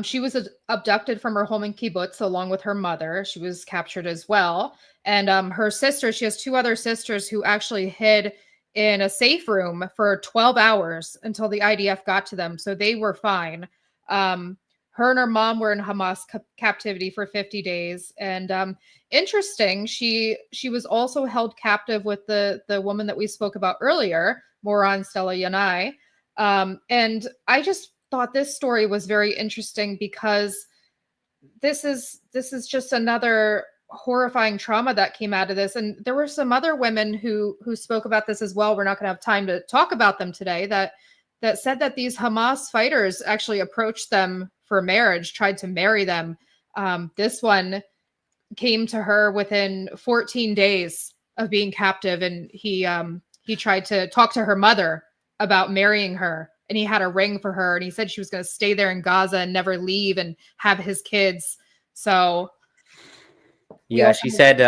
She was abducted from her home in kibbutz along with her mother. She was captured as well. And her sister, she has two other sisters who actually hid in a safe room for 12 hours until the IDF got to them. So they were fine. Her and her mom were in Hamas captivity for 50 days. And interesting, she was also held captive with the woman that we spoke about earlier, Moran Stella Yanai. And I just thought this story was very interesting because this is just another horrifying trauma that came out of this. And there were some other women who spoke about this as well. We're not going to have time to talk about them today, that said that these Hamas fighters actually approached them for marriage, tried to marry them. This one came to her within 14 days of being captive, and he tried to talk to her mother about marrying her, and he had a ring for her, and he said she was going to stay there in Gaza and never leave and have his kids. So yeah, she said,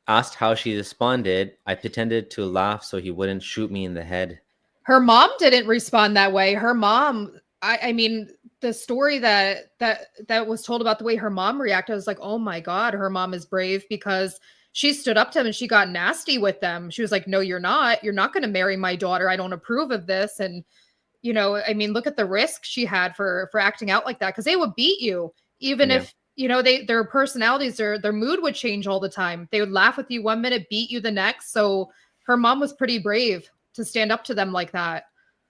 asked how she responded. I pretended to laugh so he wouldn't shoot me in the head. Her mom didn't respond that way. Her mom, I mean, the story that was told about the way her mom reacted, I was like, oh my God, her mom is brave, because she stood up to him and she got nasty with them. She was like, no, you're not going to marry my daughter. I don't approve of this. And, you know, I mean, look at the risk she had for acting out like that, because they would beat you, even if, you know, their personalities, their mood would change all the time. They would laugh with you one minute, beat you the next. So her mom was pretty brave to stand up to them like that.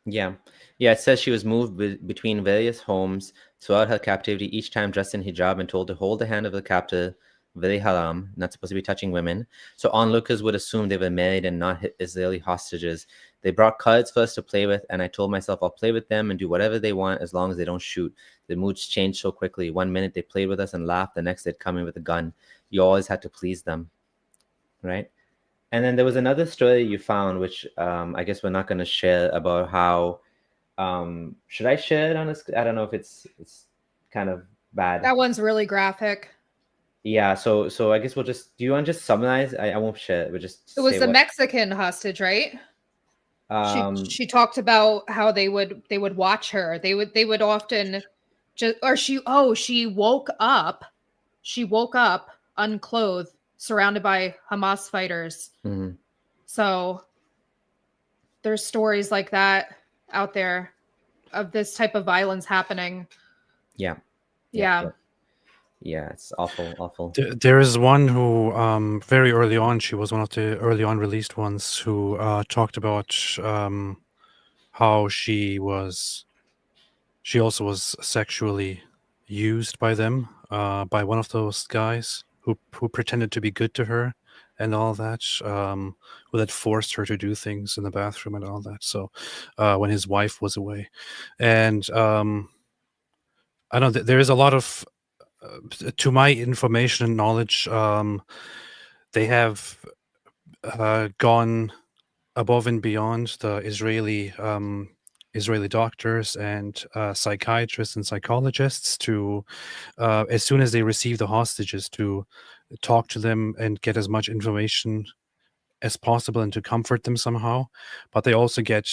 Yeah, it says she was moved between various homes throughout her captivity, each time dressed in hijab and told to hold the hand of the captor. Very haram, not supposed to be touching women. So onlookers would assume they were married and not Israeli hostages. They brought cards first to play with, and I told myself I'll play with them and do whatever they want as long as they don't shoot. The moods changed so quickly. One minute they played with us and laughed, the next they'd come in with a gun. You always had to please them, right? And then there was another story you found, which I guess we're not going to share, about how should I share it on I don't know if it's kind of bad. That one's really graphic. Yeah, so I guess we'll just, do you want to just summarize? I won't share it. We'll just It was the Mexican hostage, right? She talked about how they would watch her. They would often just, or she woke up unclothed, surrounded by Hamas fighters. Mm-hmm. So there's stories like that out there of this type of violence happening. Yeah. Yeah, it's awful. There is one who very early on, she was one of the early on released ones, who talked about how she also was sexually used by them, by one of those guys who pretended to be good to her, and all that, who had forced her to do things in the bathroom and all that. So when his wife was away, and I know that there is a lot of, to my information and knowledge, they have gone above and beyond the Israeli doctors and psychiatrists and psychologists to, as soon as they receive the hostages, to talk to them and get as much information as possible and to comfort them somehow. But they also get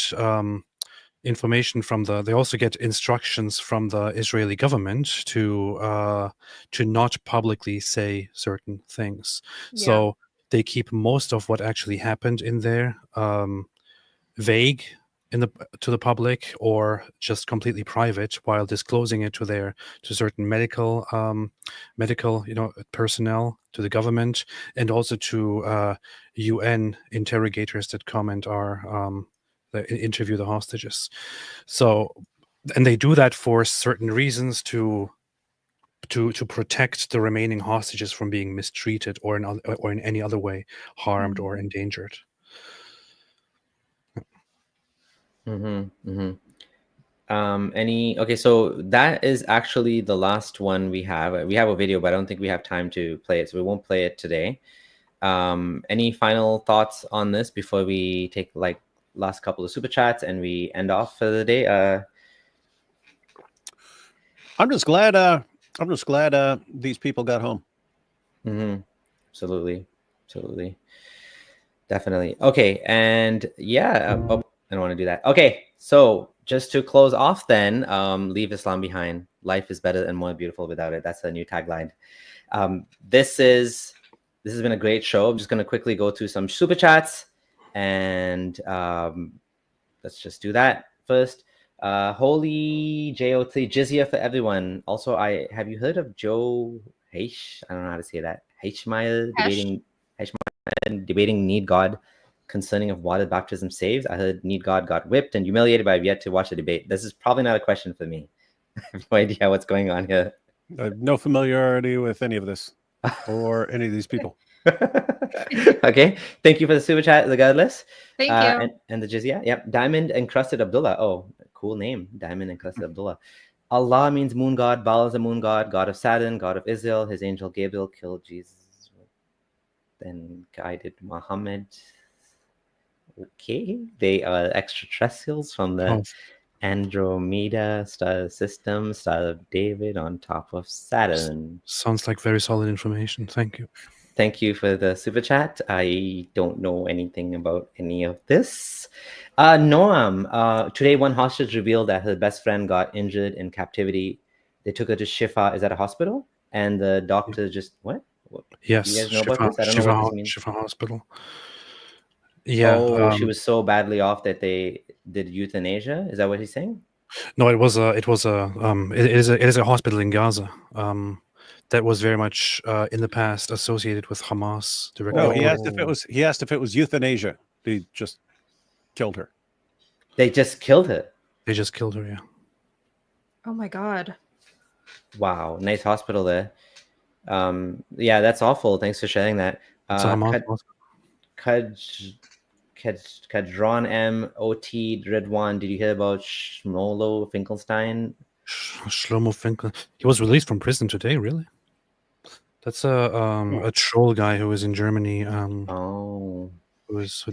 information from they also get instructions from the Israeli government to not publicly say certain things. Yeah. So they keep most of what actually happened in there vague to the public, or just completely private, while disclosing it to certain medical personnel, to the government, and also to UN interrogators that come and interview the hostages. So, and they do that for certain reasons, to protect the remaining hostages from being mistreated or in any other way harmed or endangered. Okay, so that is actually the last one we have. We have a video, but I don't think we have time to play it, so we won't play it today. Any final thoughts on this before we take like last couple of super chats and we end off for the day? I'm just glad these people got home. Absolutely, definitely. Okay, and yeah, I don't want to do that. Okay, so just to close off then, leave Islam behind. Life is better and more beautiful without it. That's a new tagline. This has been a great show. I'm just going to quickly go through some super chats, and let's just do that first. Holy JO3 Jizya for everyone. Also, have you heard of Joe Heish? I don't know how to say that. Heischmeyer debating need God concerning of water baptism saves. I heard need God got whipped and humiliated, but I've yet to watch the debate. This is probably not a question for me. I have no idea what's going on here. I have no familiarity with any of this or any of these people. Okay, thank you for the super chat regardless. Thank you. And the jizya. Yep. Diamond encrusted Abdullah. Oh, cool name. Diamond encrusted Abdullah. Allah means moon god. Baal is a moon god, god of Saturn, god of Israel. His angel Gabriel killed Jesus, then guided Muhammad. Okay, they are extraterrestrials from the Andromeda star system, Star of David on top of Saturn. Sounds like very solid information. Thank you. Thank you for the super chat. I don't know anything about any of this. Noam, today one hostage revealed that her best friend got injured in captivity. They took her to Shifa. Is that a hospital? And the doctor just, what? Yes. You guys know about this? I don't know what this means. Shifa Hospital. Yeah. Oh, she was so badly off that they did euthanasia. Is that what he's saying? No, it is a hospital in Gaza. That was very much in the past associated with Hamas directly. No, he asked if it was euthanasia. They just killed her. They just killed her. They just killed her. Yeah. Oh my God. Wow, nice hospital there. Yeah, that's awful. Thanks for sharing that. It's a Hamas Kadron M OT Redwan. Did you hear about Shlomo Finkelstein? Shlomo Finkel. He was released from prison today. Really? That's a troll guy who is in Germany. Who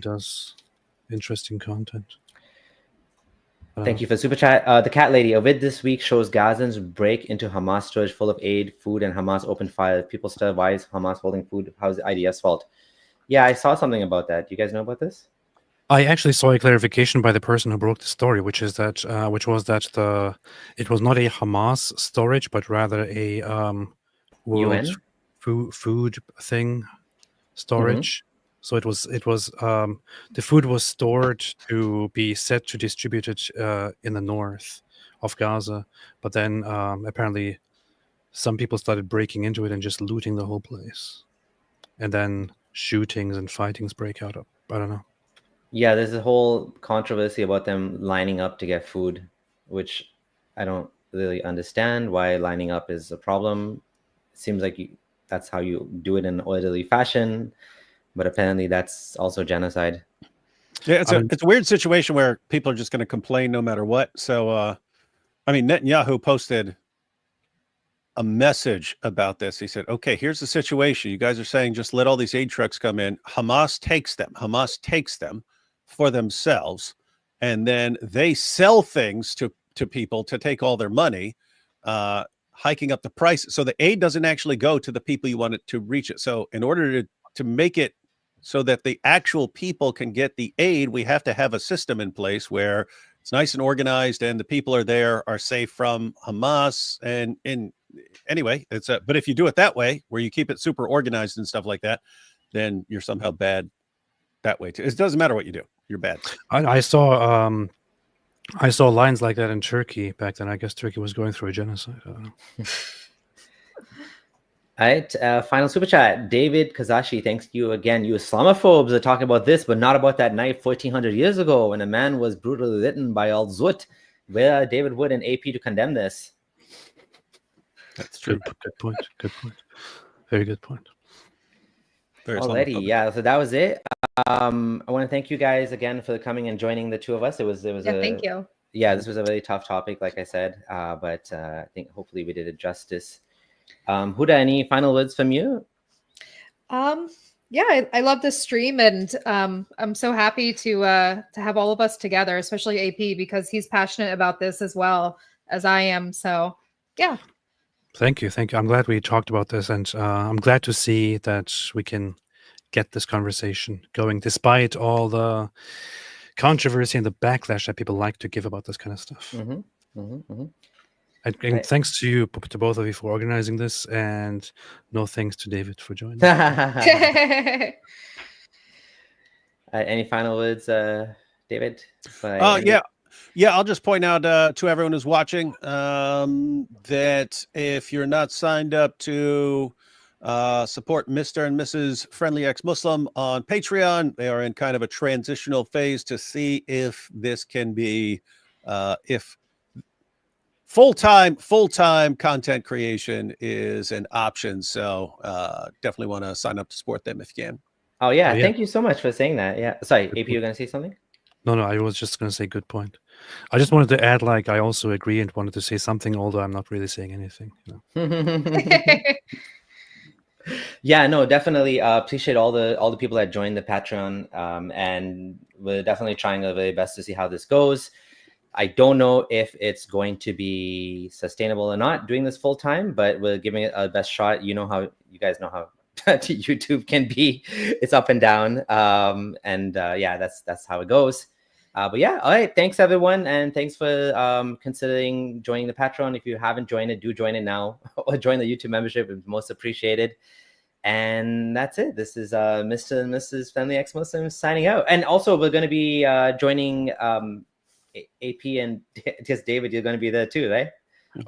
does interesting content. Thank you for super chat. The cat lady. A vid this week shows Gazans break into Hamas storage full of aid, food, and Hamas open fire. People stir. Why is Hamas holding food? How's the IDF's fault? Yeah, I saw something about that. Do you guys know about this? I actually saw a clarification by the person who broke the story, which was that it was not a Hamas storage, but rather a World food thing storage. So it was the food was stored to be set to distribute it in the north of Gaza, but then apparently some people started breaking into it and just looting the whole place, and then shootings and fightings break out. I don't know. Yeah, there's a whole controversy about them lining up to get food, which I don't really understand why lining up is a problem. It seems like that's how you do it in an orderly fashion. but apparently that's also genocide. Yeah, it's a weird situation where people are just going to complain no matter what. So, Netanyahu posted a message about this. He said, okay, here's the situation. You guys are saying just let all these aid trucks come in. Hamas takes them for themselves, and then they sell things to people to take all their money, hiking up the price. So the aid doesn't actually go to the people you want it to reach it. So in order to make it so that the actual people can get the aid, we have to have a system in place where it's nice and organized and the people are safe from Hamas. And anyway, but if you do it that way, where you keep it super organized and stuff like that, then you're somehow bad that way too. It doesn't matter what you do. You're bad. I saw lines like that in Turkey back then. I guess Turkey was going through a genocide. I don't know. All right, final super chat. David Kazashi, thanks to you again. You Islamophobes are talking about this, but not about that night 1400 years ago when a man was brutally written by Al-Zut. Where are David Wood and AP to condemn this? That's true. Good point. Very good point. Alrighty, yeah. So that was it. I want to thank you guys again for coming and joining the two of us. Thank you. Yeah, this was a really tough topic, like I said, but I think hopefully we did it justice. Huda, any final words from you? Yeah, I love this stream, and I'm so happy to have all of us together, especially AP, because he's passionate about this as well as I am. So yeah. Thank you. I'm glad we talked about this, and I'm glad to see that we can get this conversation going, despite all the controversy and the backlash that people like to give about this kind of stuff. And thanks to you, to both of you, for organizing this, and no thanks to David for joining. Any final words, David? Yeah, I'll just point out to everyone who's watching that if you're not signed up to support Mr. and Mrs. Friendly Ex-Muslim on Patreon, they are in kind of a transitional phase to see if this can be if full-time content creation is an option. So definitely want to sign up to support them if you can. Oh yeah, thank you so much for saying that. Yeah, sorry, AP, you're gonna say something? No, I was just gonna say good point. I just wanted to add, like, I also agree and wanted to say something, although I'm not really saying anything. Yeah, no, definitely appreciate all the people that joined the Patreon, and we're definitely trying our very best to see how this goes. I don't know if it's going to be sustainable or not doing this full time, but we're giving it our best shot. You guys know how YouTube can be. It's up and down. Yeah, that's how it goes. But yeah, all right. Thanks everyone. And thanks for considering joining the Patreon. If you haven't joined it, do join it now or join the YouTube membership. It's most appreciated. And that's it. This is Mr. and Mrs. Friendly Ex-Muslim signing out. And also we're going to be joining AP and just David. You're going to be there too, right?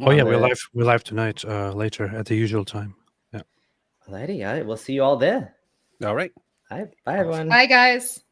Oh yeah, we're live tonight later at the usual time. Yeah. Alrighty, all right. We'll see you all there. All right. All right. Bye everyone. Bye guys.